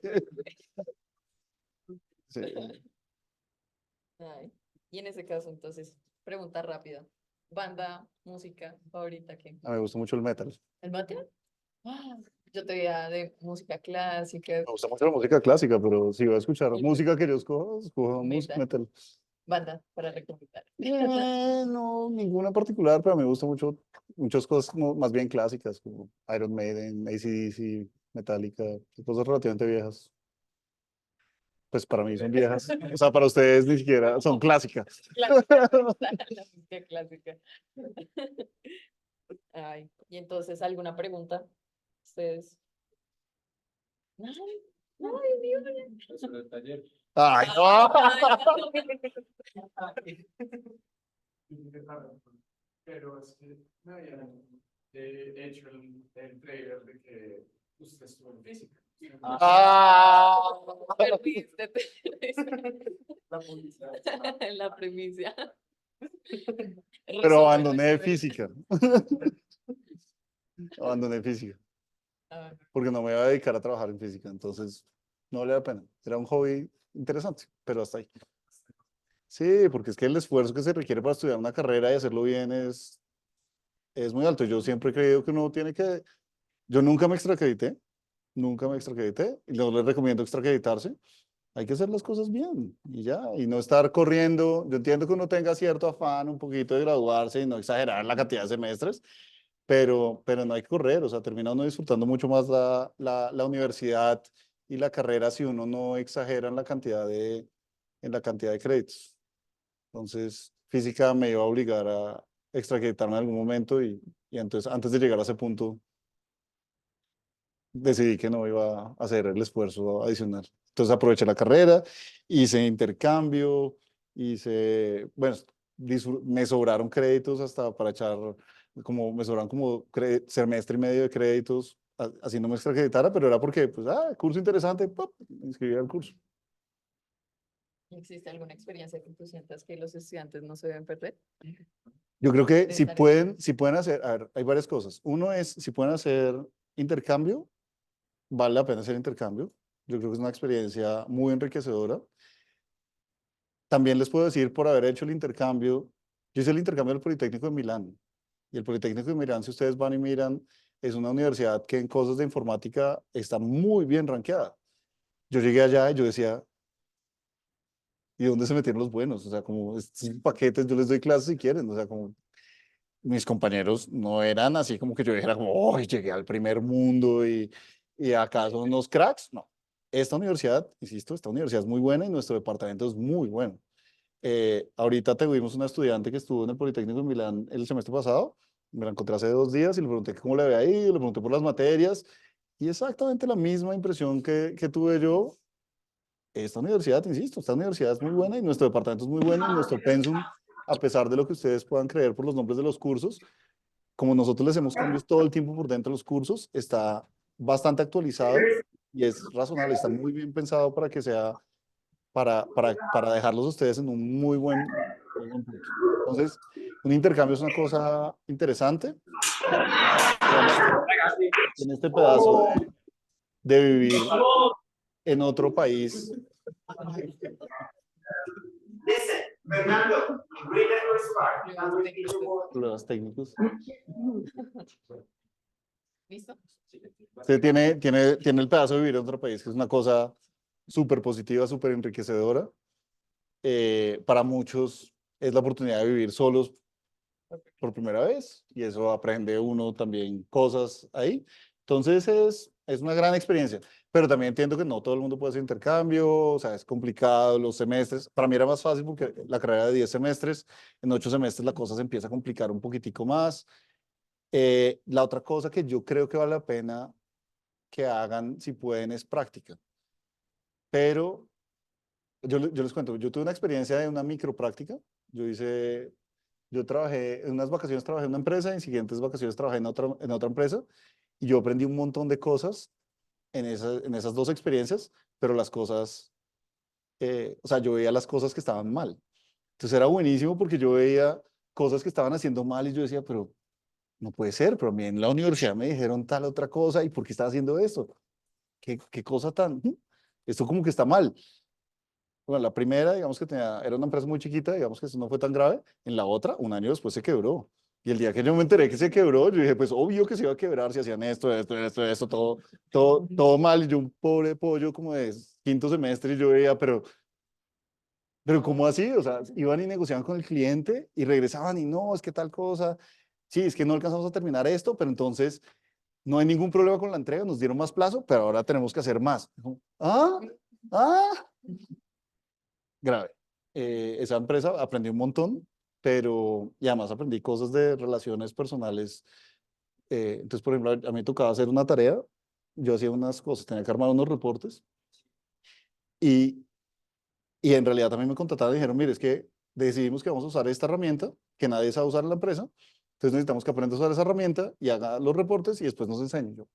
Sí. Ay, y en ese caso, entonces, pregunta rápida. Banda, música, favorita, ¿qué? A mí me gusta mucho el metal. ¿El bate? Ah, yo te veía de música clásica, Me gusta mucho la música clásica, pero si voy a escuchar el música que yo escojo metal, metal. banda para recomendar. No, ninguna particular, pero me gusta mucho muchas cosas como más bien clásicas, como Iron Maiden, AC/DC, Metallica, cosas relativamente viejas. Pues para mí son viejas. O sea, para ustedes ni siquiera son clásicas. Clásica, la música clásica. Ay, y entonces, ¿alguna pregunta? Ustedes. Ay, ay, Dios. Ay, no. Pero es que me habían hecho el trailer de que usted estuvo en física. Ah. Perdiste, La publicidad. la primicia. Pero Resumen, abandoné resumen. física. Abandoné física. Ah, Porque no me iba a dedicar a trabajar en física. Entonces, no valía la pena. Era un hobby interesante, pero hasta ahí. Sí, porque es que el esfuerzo que se requiere para estudiar una carrera y hacerlo bien es muy alto. Yo siempre he creído que uno tiene que... Yo nunca me extracredité, y no les recomiendo extracreditarse. Hay que hacer las cosas bien y ya, y no estar corriendo. Yo entiendo que uno tenga cierto afán un poquito de graduarse y no exagerar la cantidad de semestres, pero no hay que correr, o sea, termina uno disfrutando mucho más la universidad y la carrera si uno no exagera en la cantidad de créditos. Entonces, física me iba a obligar a extracreditarme en algún momento y entonces, antes de llegar a ese punto, decidí que no iba a hacer el esfuerzo adicional. Entonces aproveché la carrera, hice intercambio, bueno, me sobraron créditos hasta para echar, como me sobraron como semestre y medio de créditos, así no me extracreditara, pero era porque, pues, curso interesante, ¡pop! Me inscribí al curso. ¿existe alguna experiencia que tú sientas que los estudiantes no se deben perder? Yo creo que De estar en- si pueden hacer, a ver, hay varias cosas. Uno es, si pueden hacer intercambio, vale la pena hacer intercambio. Yo creo que es una experiencia muy enriquecedora. También les puedo decir, por haber hecho el intercambio, yo hice el intercambio del Politécnico de Milán. Y el Politécnico de Milán, si ustedes van y miran, es una universidad que en cosas de informática está muy bien rankeada. Yo llegué allá y yo decía, ¿y dónde se metieron los buenos? O sea, como estos paquetes, yo les doy clases si quieren. O sea, como mis compañeros no eran así como que yo dijera, como, oh, llegué al primer mundo y acá son unos cracks. No. Esta universidad, insisto, esta universidad es muy buena y nuestro departamento es muy bueno. Ahorita tuvimos una estudiante que estuvo en el Politécnico de Milán el semestre pasado Me la encontré hace 2 días y le pregunté cómo le había ido, le pregunté por las materias y exactamente la misma impresión que tuve yo. Esta universidad, insisto, esta universidad es muy buena y nuestro departamento es muy bueno y nuestro pensum, a pesar de lo que ustedes puedan creer por los nombres de los cursos, como nosotros le hacemos cambios todo el tiempo por dentro de los cursos, está bastante actualizado y es razonable, está muy bien pensado para que sea, para dejarlos a ustedes en un muy buen punto. Entonces, un intercambio es una cosa interesante, digamos, en este pedazo de vivir en otro país. Problemas técnicos. Los técnicos. ¿Listo? Usted tiene el pedazo de vivir en otro país, que es una cosa súper positiva, súper enriquecedora. Para muchos es la oportunidad de vivir solos por primera vez y eso aprende uno también cosas ahí. Entonces es una gran experiencia, pero también entiendo que no todo el mundo puede hacer intercambio, o sea, es complicado los semestres. Para mí era más fácil porque la carrera de 10 semestres, en 8 semestres la cosa se empieza a complicar un poquitico más. La otra cosa que yo creo que vale la pena que hagan si pueden es práctica, pero yo les cuento, yo tuve una experiencia de una micropráctica, yo trabajé, en unas vacaciones trabajé en una empresa, en siguientes vacaciones trabajé en otra empresa, y yo aprendí un montón de cosas en esas dos experiencias, pero las cosas, o sea, yo veía las cosas que estaban mal. Entonces era buenísimo porque yo veía cosas que estaban haciendo mal y yo decía, pero no puede ser, pero a mí en la universidad me dijeron tal otra cosa, ¿y por qué estaba haciendo esto? ¿Qué cosa tan? Esto como que está mal. Bueno, la primera, digamos que era una empresa muy chiquita, digamos que eso no fue tan grave. En la otra, un año después se quebró. Y el día que yo me enteré que se quebró, yo dije, pues obvio que se iba a quebrar si hacían esto, todo mal. Y yo un pobre pollo como de quinto semestre y yo veía, pero ¿cómo así? O sea, iban y negociaban con el cliente y regresaban y no, es que tal cosa, sí, es que no alcanzamos a terminar esto, pero entonces no hay ningún problema con la entrega, nos dieron más plazo, pero ahora tenemos que hacer más. Ah, ah, grave. Esa empresa aprendí un montón, pero y además aprendí cosas de relaciones personales. Entonces, por ejemplo, a mí me tocaba hacer una tarea, yo hacía unas cosas, tenía que armar unos reportes y, y en realidad también me contrataron y dijeron, mire, es que decidimos que vamos a usar esta herramienta que nadie sabe usar en la empresa, entonces necesitamos que aprenda a usar esa herramienta y haga los reportes y después nos enseñe. Yo,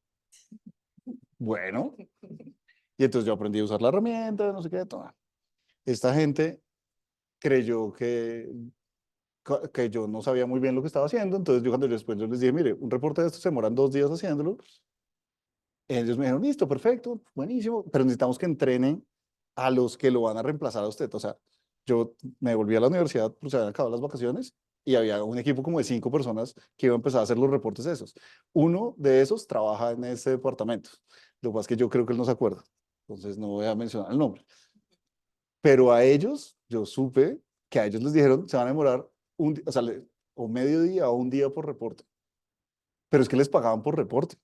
bueno, y entonces yo aprendí a usar la herramienta, no sé qué, todo. Esta gente creyó que yo no sabía muy bien lo que estaba haciendo, entonces después yo les dije, mire, un reporte de estos se demoran 2 días haciéndolo, ellos me dijeron, listo, perfecto, buenísimo, pero necesitamos que entrenen a los que lo van a reemplazar a usted, o sea, yo me volví a la universidad, pues se habían acabado las vacaciones, y había un equipo como de 5 personas que iba a empezar a hacer los reportes esos. Uno de esos trabaja en ese departamento, lo que pasa es que yo creo que él no se acuerda, entonces no voy a mencionar el nombre, pero a ellos, yo supe que a ellos les dijeron, se van a demorar o sea, o medio día o un día por reporte. Pero es que les pagaban por reporte.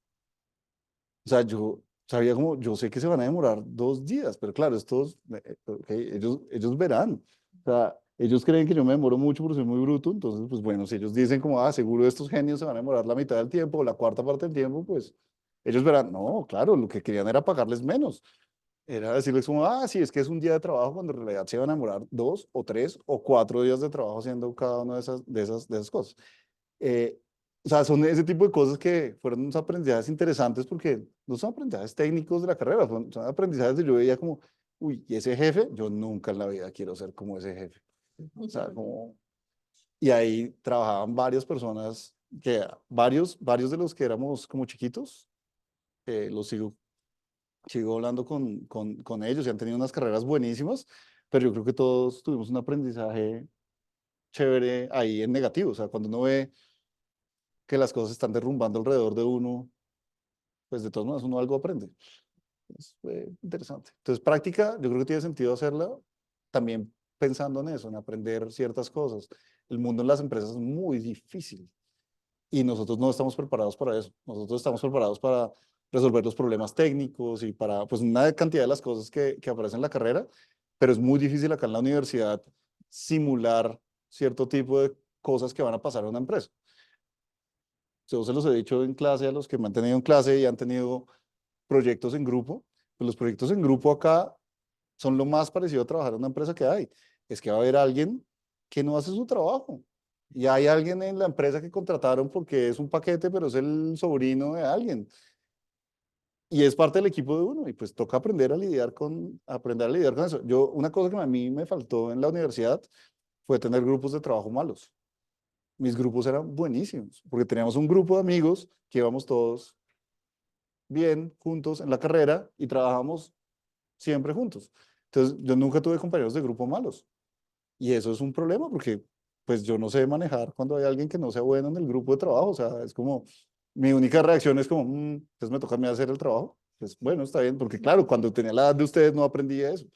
O sea, yo sabía como, yo sé que se van a demorar 2 días, pero claro, ellos verán. O sea, ellos creen que yo me demoro mucho por ser muy bruto, entonces, pues bueno, si ellos dicen como, seguro estos genios se van a demorar la mitad del tiempo o la cuarta parte del tiempo, pues ellos verán, no, claro, lo que querían era pagarles menos. Era decirles como, sí, es que es un día de trabajo cuando en realidad se van a demorar 2 o 3 o 4 días de trabajo haciendo cada una de esas cosas. Eh, o sea, son ese tipo de cosas que fueron unos aprendizajes interesantes porque no son aprendizajes técnicos de la carrera, son aprendizajes de yo veía como, uy, y ese jefe, yo nunca en la vida quiero ser como ese jefe. O sea, como, y ahí trabajaban varias personas, varios de los que éramos como chiquitos, los sigo hablando con ellos y han tenido unas carreras buenísimas, pero yo creo que todos tuvimos un aprendizaje chévere ahí en negativo. O sea, cuando uno ve que las cosas están derrumbando alrededor de uno, pues de todas maneras uno algo aprende. Fue interesante. Entonces, práctica, yo creo que tiene sentido hacerla también pensando en eso, en aprender ciertas cosas. El mundo en las empresas es muy difícil y nosotros no estamos preparados para eso. Nosotros estamos preparados para resolver los problemas técnicos y para pues una cantidad de las cosas que aparecen en la carrera, pero es muy difícil acá en la universidad simular cierto tipo de cosas que van a pasar en una empresa. Yo se los he dicho en clase a los que me han tenido en clase y han tenido proyectos en grupo. Pues los proyectos en grupo acá son lo más parecido a trabajar en una empresa que hay. Es que va a haber alguien que no hace su trabajo. Y hay alguien en la empresa que contrataron porque es un paquete, pero es el sobrino de alguien. Y es parte del equipo de uno. Y pues toca aprender a lidiar con eso. Una cosa que a mí me faltó en la universidad fue tener grupos de trabajo malos. Mis grupos eran buenísimos, porque teníamos un grupo de amigos que íbamos todos bien juntos en la carrera y trabajamos siempre juntos. Entonces, yo nunca tuve compañeros de grupo malos. Y eso es un problema porque, pues, yo no sé manejar cuando hay alguien que no sea bueno en el grupo de trabajo. O sea, es como, mi única reacción es como, entonces me toca a mí hacer el trabajo. Pues, bueno, está bien, porque claro, cuando tenía la edad de ustedes no aprendí eso.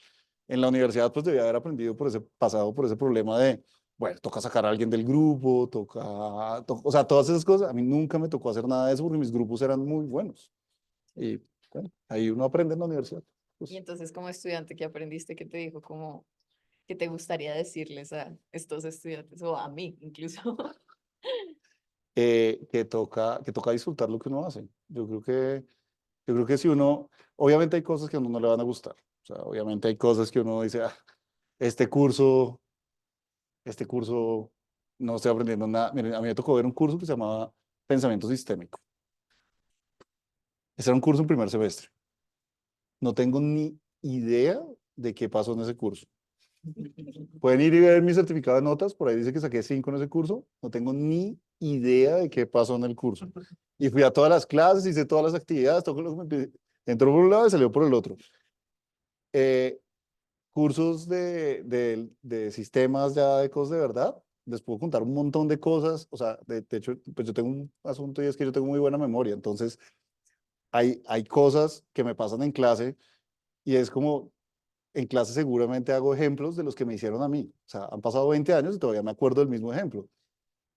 En la universidad, pues, debía haber aprendido pasado por ese problema de, bueno, toca sacar a alguien del grupo, o sea, todas esas cosas. A mí nunca me tocó hacer nada de eso porque mis grupos eran muy buenos. Y bueno, ahí uno aprende en la universidad. Pues, Y entonces, como estudiante, ¿qué aprendiste? ¿Qué te dijo? Como, ¿qué te gustaría decirles a estos estudiantes o a mí incluso? que toca disfrutar lo que uno hace. Yo creo que si uno, obviamente hay cosas que a uno no le van a gustar. O sea, obviamente hay cosas que uno dice, este curso, este curso, no estoy aprendiendo nada. Miren, a mí me tocó ver un curso que se llamaba Pensamiento Sistémico. Ese era un curso en primer semestre. No tengo ni idea de qué pasó en ese curso. Pueden ir y ver mi certificado de notas, por ahí dice que saqué 5 en ese curso. No tengo ni idea de qué pasó en el curso. Y fui a todas las clases, hice todas las actividades, todo lo que entró por un lado y salió por el otro. Eh, Cursos de sistemas ya de cosas de verdad, les puedo contar un montón de cosas. O sea, de hecho, pues yo tengo un asunto y es que yo tengo muy buena memoria. Entonces, hay cosas que me pasan en clase y es como, en clase seguramente hago ejemplos de los que me hicieron a mí. O sea, han pasado 20 años y todavía me acuerdo del mismo ejemplo.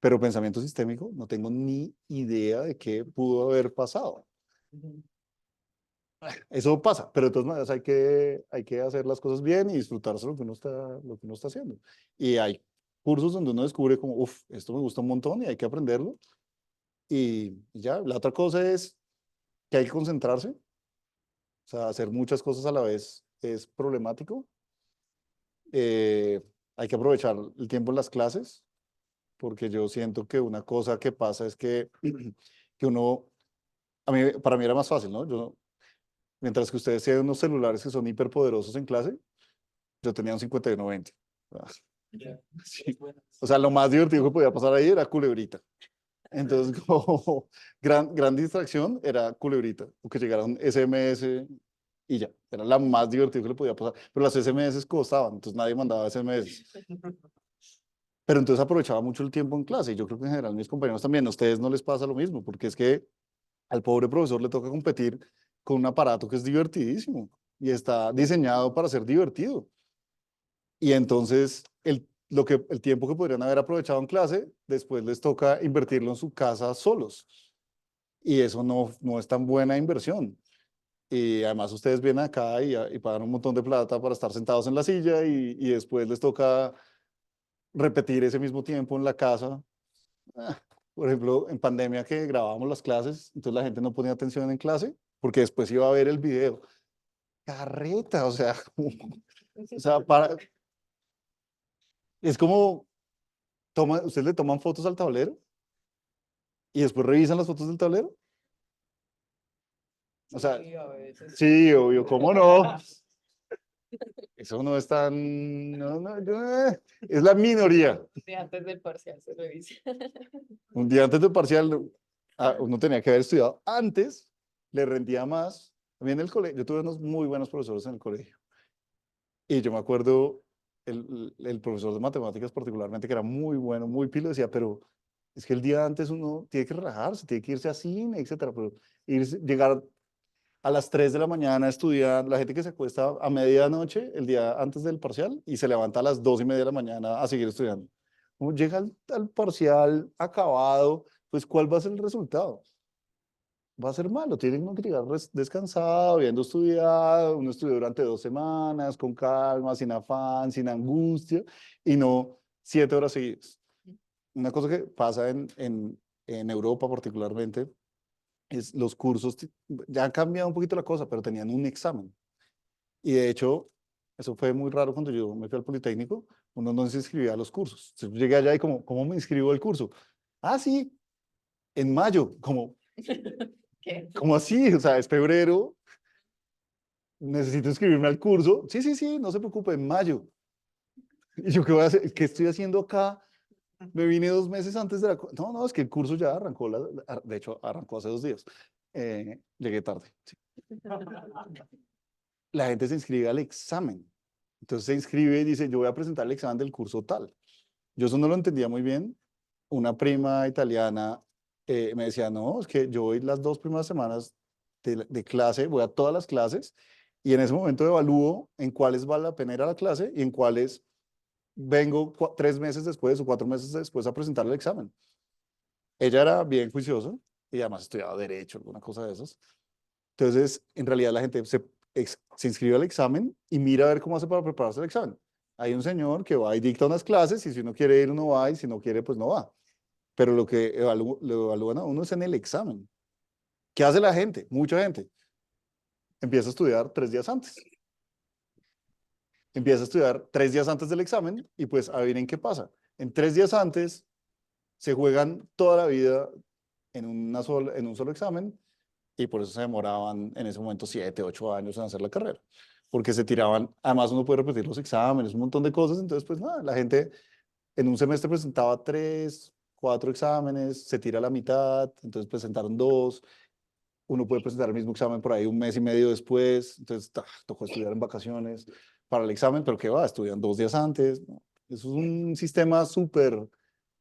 Pero pensamiento sistémico, no tengo ni idea de qué pudo haber pasado. Eso pasa, pero de todas maneras hay que hacer las cosas bien y disfrutarse lo que uno está haciendo. Y hay cursos donde uno descubre como, esto me gusta un montón y hay que aprenderlo. Y ya, la otra cosa es que hay que concentrarse. O sea, hacer muchas cosas a la vez es problemático. Hay que aprovechar el tiempo en las clases, porque yo siento que una cosa que pasa es que para mí era más fácil, ¿no? Mientras que ustedes tienen unos celulares que son hiperpoderosos en clase, yo tenía un 5120. Sí. O sea, lo más divertido que podía pasar ahí era culebrita. Entonces, como gran distracción era culebrita, o que llegara un SMS y ya, era la más divertida que le podía pasar. Pero las SMS costaban, entonces nadie mandaba SMS. Pero entonces aprovechaba mucho el tiempo en clase y yo creo que en general mis compañeros también, a ustedes no les pasa lo mismo, porque es que al pobre profesor le toca competir con un aparato que es divertidísimo y está diseñado para ser divertido. Y entonces el tiempo que podrían haber aprovechado en clase, después les toca invertirlo en su casa solos. Y eso no es tan buena inversión. Y además ustedes vienen acá y pagan un montón de plata para estar sentados en la silla y después les toca repetir ese mismo tiempo en la casa. Por ejemplo, en pandemia que grabábamos las clases, entonces la gente no ponía atención en clase porque después iba a ver el video. Carreta, o sea, o sea, es como, ustedes le toman fotos al tablero y después revisan las fotos del tablero. O sea, Sí, a veces. sí, obvio, ¿cómo no? Eso no es tan, es la minoría. Sí, antes del parcial se revisa. Un día antes del parcial, uno tenía que haber estudiado antes, le rendía más. También en el colegio, yo tuve unos muy buenos profesores en el colegio. Y yo me acuerdo, el profesor de matemáticas particularmente, que era muy bueno, muy pilo, decía, pero es que el día antes uno tiene que relajarse, tiene que irse a cine, etcétera, pero llegar a las 3 de la mañana a estudiar, la gente que se acuesta a medianoche el día antes del parcial y se levanta a las 2:30 de la mañana a seguir estudiando. Uno llega al parcial acabado, pues ¿cuál va a ser el resultado? Va a ser malo, tiene uno que llegar descansado, habiendo estudiado, uno estudió durante 2 semanas, con calma, sin afán, sin angustia, y no 7 horas seguidas. Una cosa que pasa en Europa particularmente, los cursos, ya ha cambiado un poquito la cosa, pero tenían un examen. Y de hecho, eso fue muy raro cuando yo me fui al Politécnico, uno no se inscribía a los cursos. Entonces, yo llegué allá y como, ¿cómo me inscribo al curso? Ah, sí, en mayo, como, ¿Qué? ¿cómo así? O sea, es febrero, necesito inscribirme al curso. Sí, sí, sí, no se preocupe, en mayo. ¿Y yo qué voy a hacer? ¿Qué estoy haciendo acá? Me vine 2 meses antes de la... No, no, es que el curso ya arrancó, de hecho, arrancó hace 2 días. Llegué tarde. Sí. La gente se inscribe al examen. Entonces se inscribe y dice, yo voy a presentar el examen del curso tal. Yo eso no lo entendía muy bien. Una prima italiana me decía, no, es que yo voy las 2 primeras semanas de clase, voy a todas las clases y en ese momento evalúo en cuáles vale la pena ir a la clase y en cuáles vengo 3 meses después o 4 meses después a presentar el examen. Ella era bien juiciosa y además estudiaba derecho, alguna cosa de esas. Entonces, en realidad la gente se inscribe al examen y mira a ver cómo hace para prepararse el examen. Hay un señor que va y dicta unas clases y si uno quiere ir, uno va y si no quiere, pues no va. Pero lo que lo evalúan a uno es en el examen. ¿Qué hace la gente? Mucha gente empieza a estudiar 3 días antes. Empieza a estudiar 3 días antes del examen y pues adivinen qué pasa. En 3 días antes se juegan toda la vida en un solo examen y por eso se demoraban en ese momento 7, 8 años en hacer la carrera, porque se tiraban, además uno puede repetir los exámenes, un montón de cosas, entonces pues nada, la gente en un semestre presentaba 3, 4 exámenes, se tira la mitad, entonces presentaron 2, uno puede presentar el mismo examen por ahí un mes y medio después, entonces tocó estudiar en vacaciones para el examen, pero ¿qué va? Estudian 2 días antes, ¿no? Eso es un sistema súper,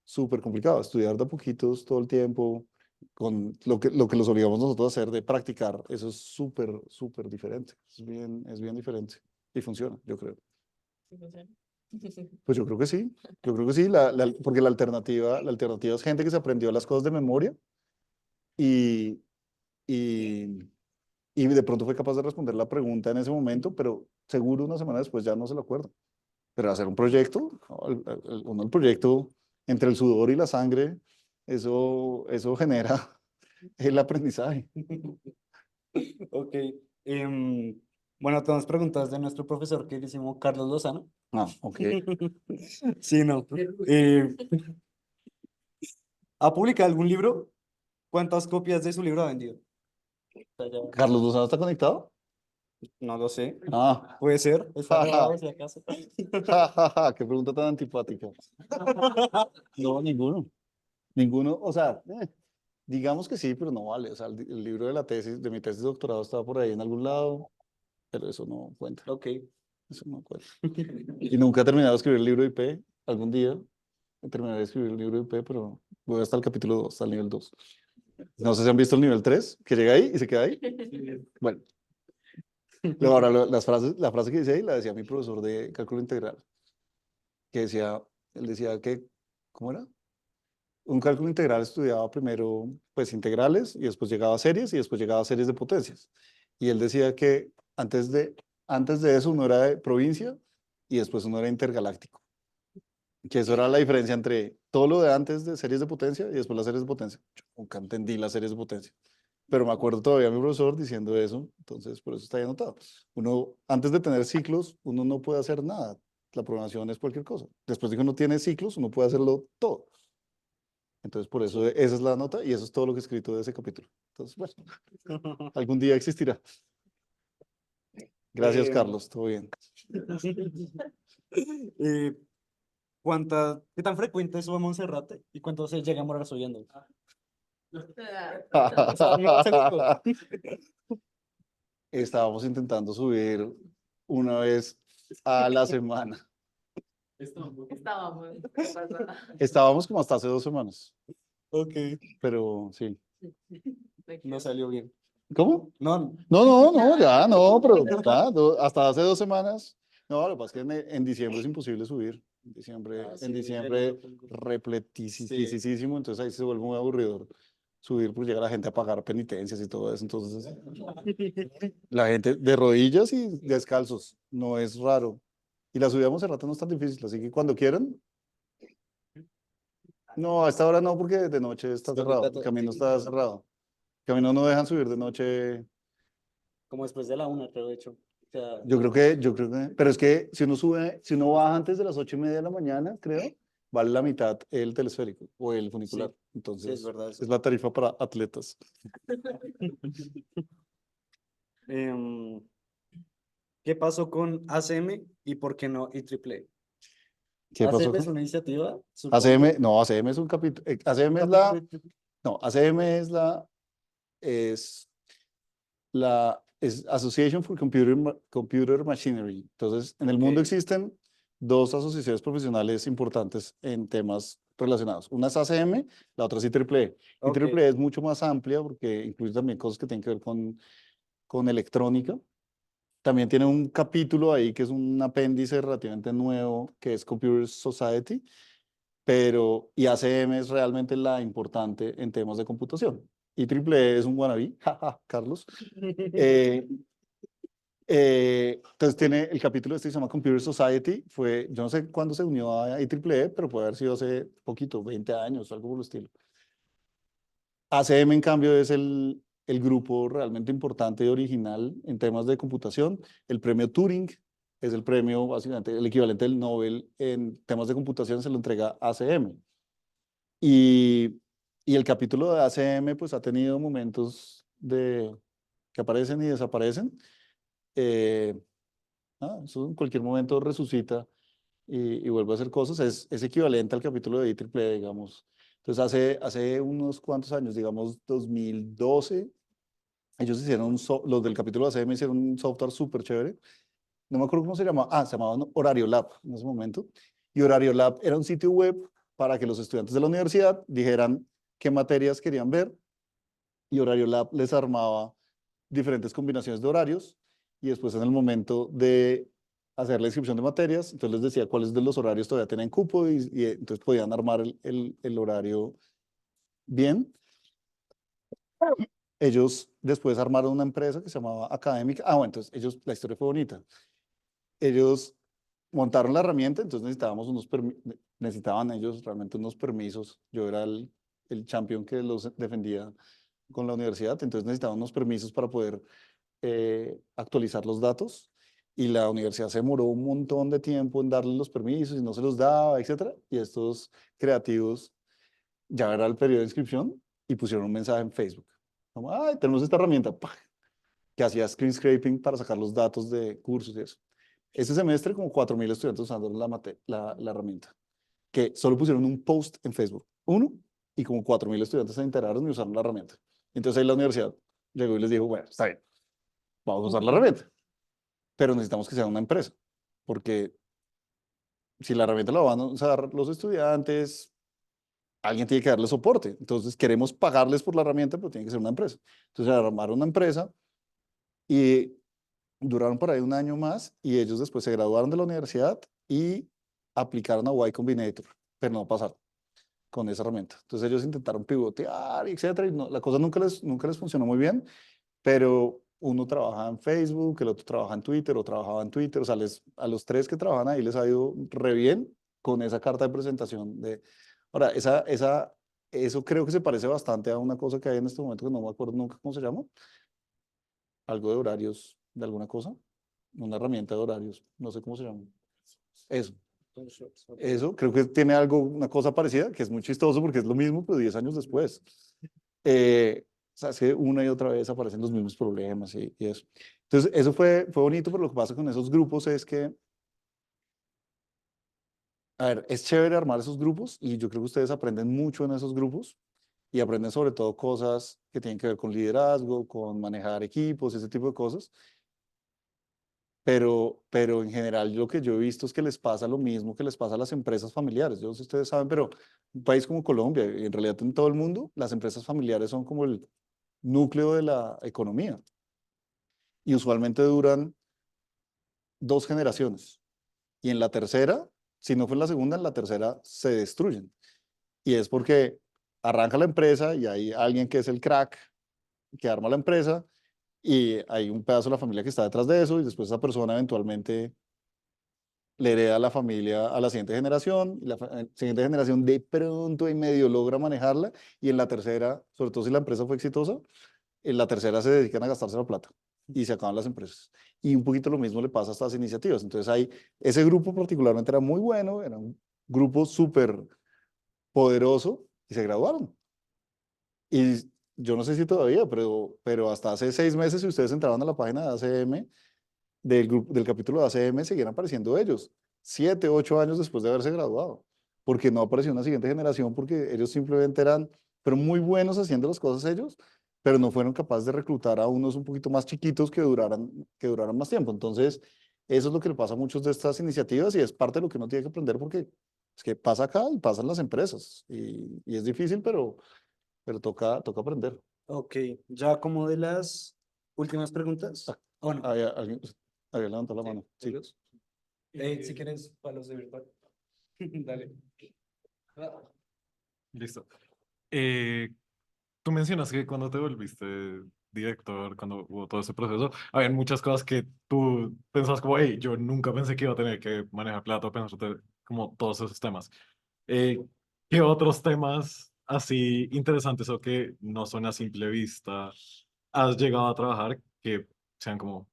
súper complicado, estudiar de a poquitos todo el tiempo, con lo que los obligamos nosotros a hacer de practicar, eso es súper, súper diferente, es bien diferente y funciona, yo creo. ¿Sí funciona? Pues yo creo que sí, porque la alternativa es gente que se aprendió las cosas de memoria y, y, y de pronto fue capaz de responder la pregunta en ese momento, pero seguro una semana después ya no se lo acuerda. Pero hacer un proyecto, ¿no? El proyecto entre el sudor y la sangre, eso genera el aprendizaje. Ok. Bueno, tenemos preguntas de nuestro profesor queridísimo Carlos Lozano. Ah, ok. Sí, no. Eh, ¿Ha publicado algún libro? ¿Cuántas copias de su libro ha vendido? O sea, ¿Carlos Lozano está conectado? no lo sé. Ah, Puede ser. Está grabado, si acaso. qué pregunta tan antipática. No, ninguno. Ninguno, o sea, digamos que sí, pero no vale. O sea, el libro de la tesis, de mi tesis de doctorado estaba por ahí en algún lado, pero eso no cuenta. Ok. Eso no cuenta. Y nunca he terminado de escribir el libro de IP. Algún día terminaré de escribir el libro de IP, pero voy hasta el capítulo 2, hasta el nivel 2. No sé si han visto el nivel 3, que llega ahí y se queda ahí. Bueno, ahora la frase que dice ahí la decía mi profesor de cálculo integral, que decía, él decía que, ¿cómo era? Un cálculo integral estudiaba primero, pues, integrales y después llegaba a series y después llegaba a series de potencias. Y él decía que antes de eso uno era de provincia y después uno era intergaláctico. Que eso era la diferencia entre todo lo de antes de series de potencia y después las series de potencia. Yo nunca entendí las series de potencia, pero me acuerdo todavía a mi profesor diciendo eso, entonces por eso está ahí anotado. Uno, antes de tener ciclos, uno no puede hacer nada. La programación es cualquier cosa. Después de que uno tiene ciclos, uno puede hacerlo todo. Entonces, por eso esa es la nota y eso es todo lo que he escrito de ese capítulo. Entonces, bueno, algún día existirá. Gracias, Eh, Carlos. Todo bien. eh, ¿Qué tan frecuente sube a Monserrate y cuánto se llega a morar subiendo? O sea, no, seguro. Estábamos intentando subir una vez a la semana. Estábamos. Estábamos como hasta hace 2 semanas, Ok, pero sí. no salió bien. ¿Cómo? No, No, ya, no, pero ya, hasta hace 2 semanas. No, lo que pasa es que en diciembre es imposible subir. En diciembre repletísimo, entonces ahí se vuelve muy aburridor subir, pues llega la gente a pagar penitencias y todo eso. Entonces, la gente de rodillas y descalzos, no es raro. Y la subida a Monserrate no es tan difícil, así que cuando quieran, No, a esta hora no, porque de noche está Ahorita cerrado. El todo- camino está cerrado. El camino no dejan subir de noche. Como después de la 1, creo, de hecho. O sea, Pero es que si uno sube, si uno baja antes de las 8:30 de la mañana, creo, vale la mitad el telesférico o el funicular. sí, es Entonces, verdad eso. es la tarifa para atletas. Em, ¿Qué pasó con ACM y por qué no IEEE? ¿Qué pasó ACM es con una iniciativa, supongo. ACM? No, ACM es un capítulo. ACM es Capítulo la, de IEEE. no, ACM es es Association for Computer Machinery. Entonces, en el mundo Ok, existen dos asociaciones profesionales importantes en temas relacionados. Una es ACM, la otra es IEEE. ok, IEEE es mucho más amplia porque incluye también cosas que tienen que ver con electrónica. También tiene un capítulo ahí que es un apéndice relativamente nuevo, que es Computer Society, y ACM es realmente la importante en temas de computación. IEEE es un wannabe, jaja, Carlos. Eh, entonces tiene el capítulo este que se llama Computer Society, yo no sé cuándo se unió a IEEE, pero puede haber sido hace poquito, 20 años, algo por el estilo. ACM, en cambio, es el grupo realmente importante y original en temas de computación. El premio Turing es el premio, básicamente, el equivalente del Nobel en temas de computación se lo entrega ACM. Y, y el capítulo de ACM, pues ha tenido momentos que aparecen y desaparecen. Eh, Eso en cualquier momento resucita y vuelve a hacer cosas. Es equivalente al capítulo de IEEE, digamos. Entonces, hace unos cuantos años, digamos 2012, ellos hicieron los del capítulo de ACM hicieron un software súper chévere. No me acuerdo cómo se llamaba. Se llamaba Horario Lab en ese momento. Y Horario Lab era un sitio web para que los estudiantes de la universidad dijeran qué materias querían ver. Y Horario Lab les armaba diferentes combinaciones de horarios. Y después, en el momento de hacer la inscripción de materias, entonces les decía cuáles de los horarios todavía tenían cupo y entonces podían armar el horario bien. Ellos después armaron una empresa que se llamaba Académica. Bueno, entonces la historia fue bonita. Ellos montaron la herramienta, entonces necesitaban ellos realmente unos permisos. Yo era el champion que los defendía con la universidad, entonces necesitaban unos permisos para poder actualizar los datos. Y la universidad se demoró un montón de tiempo en darles los permisos y no se los daba, etcétera. Y estos creativos ya era el periodo de inscripción y pusieron un mensaje en Facebook. Como, ay, tenemos esta herramienta ¡pah! Que hacía screen scraping para sacar los datos de cursos y eso. Este semestre, como 4.000 estudiantes usando la herramienta, que solo pusieron un post en Facebook, uno, y como 4.000 estudiantes se enteraron y usaron la herramienta. Entonces ahí la universidad llegó y les dijo, bueno, está bien, vamos a usar la herramienta, pero necesitamos que sea una empresa, porque si la herramienta la van a usar los estudiantes, alguien tiene que darle soporte. Entonces queremos pagarles por la herramienta, pero tiene que ser una empresa. Entonces armaron una empresa y duraron por ahí un año más y ellos después se graduaron de la universidad y aplicaron a Y Combinator, pero no pasaron con esa herramienta. Entonces ellos intentaron pivotear, etcétera, y la cosa nunca les funcionó muy bien, pero uno trabaja en Facebook, el otro trabaja en Twitter o trabajaba en Twitter, o sea, a los tres que trabajan ahí les ha ido re bien con esa carta de presentación de... Ahora, eso creo que se parece bastante a una cosa que hay en este momento que no me acuerdo nunca cómo se llama, algo de horarios de alguna cosa, una herramienta de horarios, no sé cómo se llama. Eso, ok. eso, creo que tiene una cosa parecida, que es muy chistoso porque es lo mismo, pero 10 años después. O sea, es que una y otra vez aparecen los mismos problemas y eso. Entonces, eso fue bonito, pero lo que pasa con esos grupos es que, a ver, es chévere armar esos grupos y yo creo que ustedes aprenden mucho en esos grupos y aprenden sobre todo cosas que tienen que ver con liderazgo, con manejar equipos, ese tipo de cosas. Pero en general lo que yo he visto es que les pasa lo mismo que les pasa a las empresas familiares. Yo no sé si ustedes saben, pero un país como Colombia, y en realidad en todo el mundo, las empresas familiares son como el núcleo de la economía y usualmente duran 2 generaciones. Y en la tercera, si no fue en la segunda, en la tercera se destruyen. Y es porque arranca la empresa y hay alguien que es el crack que arma la empresa y hay un pedazo de la familia que está detrás de eso y después esa persona eventualmente le hereda a la familia a la siguiente generación, y la siguiente generación de pronto y medio logra manejarla, y en la tercera, sobre todo si la empresa fue exitosa, en la tercera se dedican a gastarse la plata y se acaban las empresas. Y un poquito lo mismo le pasa a estas iniciativas. Entonces ese grupo particularmente era muy bueno, era un grupo súper poderoso y se graduaron. Y yo no sé si todavía, pero hasta hace 6 meses, si ustedes entraban a la página de ACM, del capítulo de ACM, seguían apareciendo ellos, 7, 8 años después de haberse graduado, porque no apareció una siguiente generación, porque ellos simplemente eran, pero muy buenos haciendo las cosas ellos, pero no fueron capaces de reclutar a unos un poquito más chiquitos que duraran más tiempo. Entonces, eso es lo que le pasa a muchas de estas iniciativas y es parte de lo que uno tiene que aprender porque es que pasa acá y pasa en las empresas y es difícil, pero toca aprender. Ok, ya como de las últimas preguntas. ¿O no? Alguien había levantado la mano. Sí. ¿Ellos? Si quieres, palos de virtual. Dale. Listo. Eh, Tú mencionas que cuando te volviste director, cuando hubo todo ese proceso, habían muchas cosas que tú pensabas como, hey, yo nunca pensé que iba a tener que manejar plata, pensar como todos esos temas. Eh, ¿Qué otros temas así interesantes o que no son a simple vista has llegado a trabajar que sean como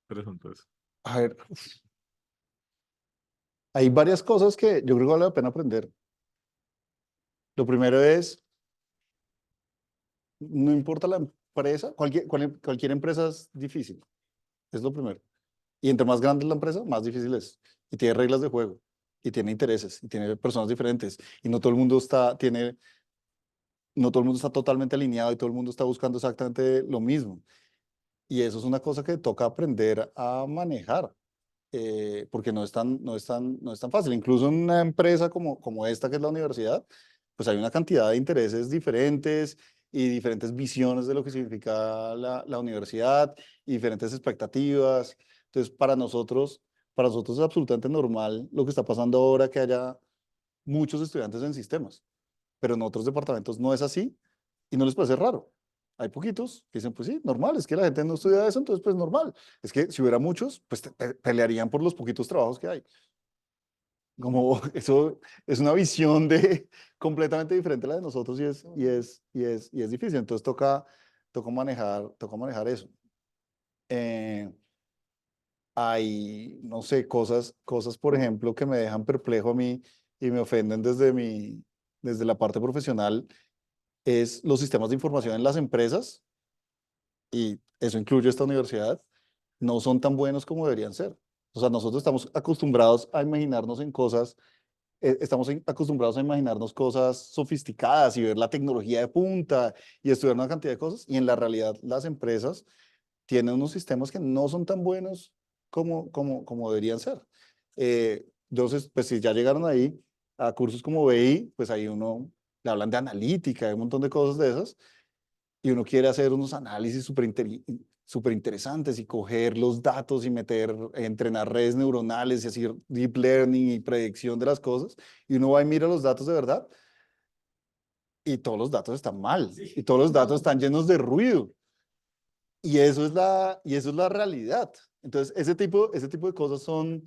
interesantes? A ver, hay varias cosas que yo creo que vale la pena aprender. Lo primero es, no importa la empresa, cualquier empresa es difícil, es lo primero. Y entre más grande es la empresa, más difícil es. Y tiene reglas de juego, y tiene intereses, y tiene personas diferentes, y no todo el mundo está totalmente alineado y todo el mundo está buscando exactamente lo mismo. Y eso es una cosa que toca aprender a manejar. Porque no es tan fácil. Incluso en una empresa como esta, que es la universidad, pues hay una cantidad de intereses diferentes y diferentes visiones de lo que significa la universidad y diferentes expectativas. Entonces, para nosotros es absolutamente normal lo que está pasando ahora, que haya muchos estudiantes en sistemas, pero en otros departamentos no es así y no les parece raro. Hay poquitos que dicen, pues sí, normal, es que la gente no estudia eso, entonces pues normal. Es que si hubiera muchos, pues pelearían por los poquitos trabajos que hay. Como eso es una visión completamente diferente a la de nosotros y es difícil. Entonces toca manejar eso. Eh, Hay, no sé, cosas, por ejemplo, que me dejan perplejo a mí y me ofenden desde la parte profesional, es los sistemas de información en las empresas, y eso incluye esta universidad, no son tan buenos como deberían ser. O sea, nosotros estamos acostumbrados a imaginarnos en cosas, acostumbrados a imaginarnos cosas sofisticadas y ver la tecnología de punta y estudiar una cantidad de cosas, y en la realidad las empresas tienen unos sistemas que no son tan buenos como deberían ser. Entonces, pues si ya llegaron ahí a cursos como BI, pues ahí uno le hablan de analítica, de un montón de cosas de esas, y uno quiere hacer unos análisis súper interesantes y coger los datos y entrenar redes neuronales y hacer deep learning y predicción de las cosas, y uno va y mira los datos de verdad, y todos los datos están mal, y todos los datos están llenos de ruido. Y eso es la realidad. Entonces, ese tipo de cosas son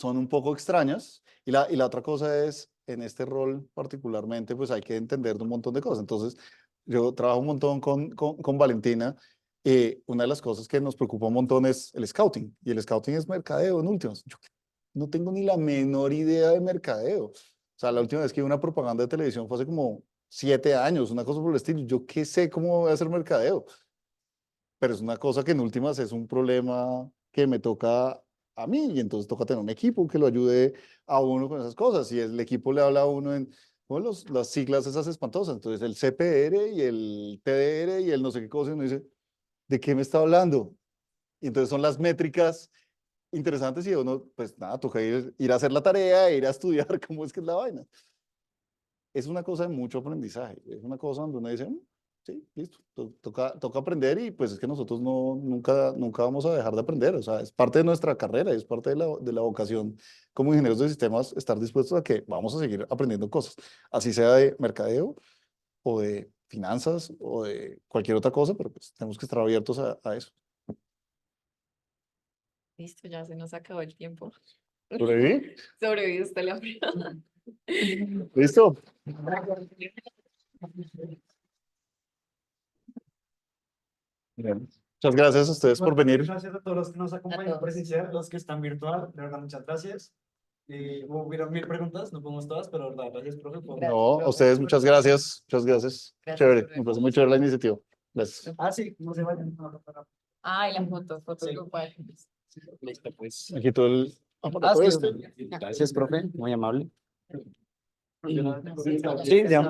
un poco extrañas. Y la otra cosa es, en este rol particularmente, pues hay que entender de un montón de cosas. Entonces, yo trabajo un montón con Valentina. Una de las cosas que nos preocupa un montón es el scouting. Y el scouting es mercadeo, en últimas. Yo no tengo ni la menor idea de mercadeo. O sea, la última vez que vi una propaganda de televisión fue hace como 7 años, una cosa por el estilo. Yo qué sé cómo voy a hacer mercadeo, pero es una cosa que en últimas es un problema que me toca a mí, y entonces toca tener un equipo que lo ayude a uno con esas cosas, y el equipo le habla a uno en las siglas esas espantosas, entonces el CPR y el TDR y el no sé qué cosa, y uno dice, ¿de qué me está hablando? Y entonces son las métricas interesantes, y uno, pues nada, toca ir a hacer la tarea, ir a estudiar cómo es que es la vaina. Es una cosa de mucho aprendizaje, es una cosa donde uno dice, sí, listo, toca aprender, y pues es que nosotros nunca vamos a dejar de aprender. O sea, es parte de nuestra carrera, es parte de la vocación como ingenieros de sistemas, estar dispuestos a que vamos a seguir aprendiendo cosas, así sea de mercadeo o de finanzas o de cualquier otra cosa, pero pues tenemos que estar abiertos a eso. Listo, ya se nos acabó el tiempo. ¿Sobreviví? Sobrevive usted la prueba. ¿Listo? Bien. Muchas gracias a ustedes por venir. Gracias a todos los que nos acompañan todos. presencial, los que están virtual, de verdad, muchas gracias. Hubieron 1000 preguntas, no podemos todas, pero de verdad, gracias, profe. No, a ustedes muchas gracias. Muchas gracias. Gracias Chévere. por Me parece muy chévere la iniciativa. Gracias. Ah, sí, no se vayan. Ah, y la foto Sí. grupal. Listo, pues. Aquí todo el Ah, aparato sí, este. gracias, profe, muy amable. Sí, Sí, ya.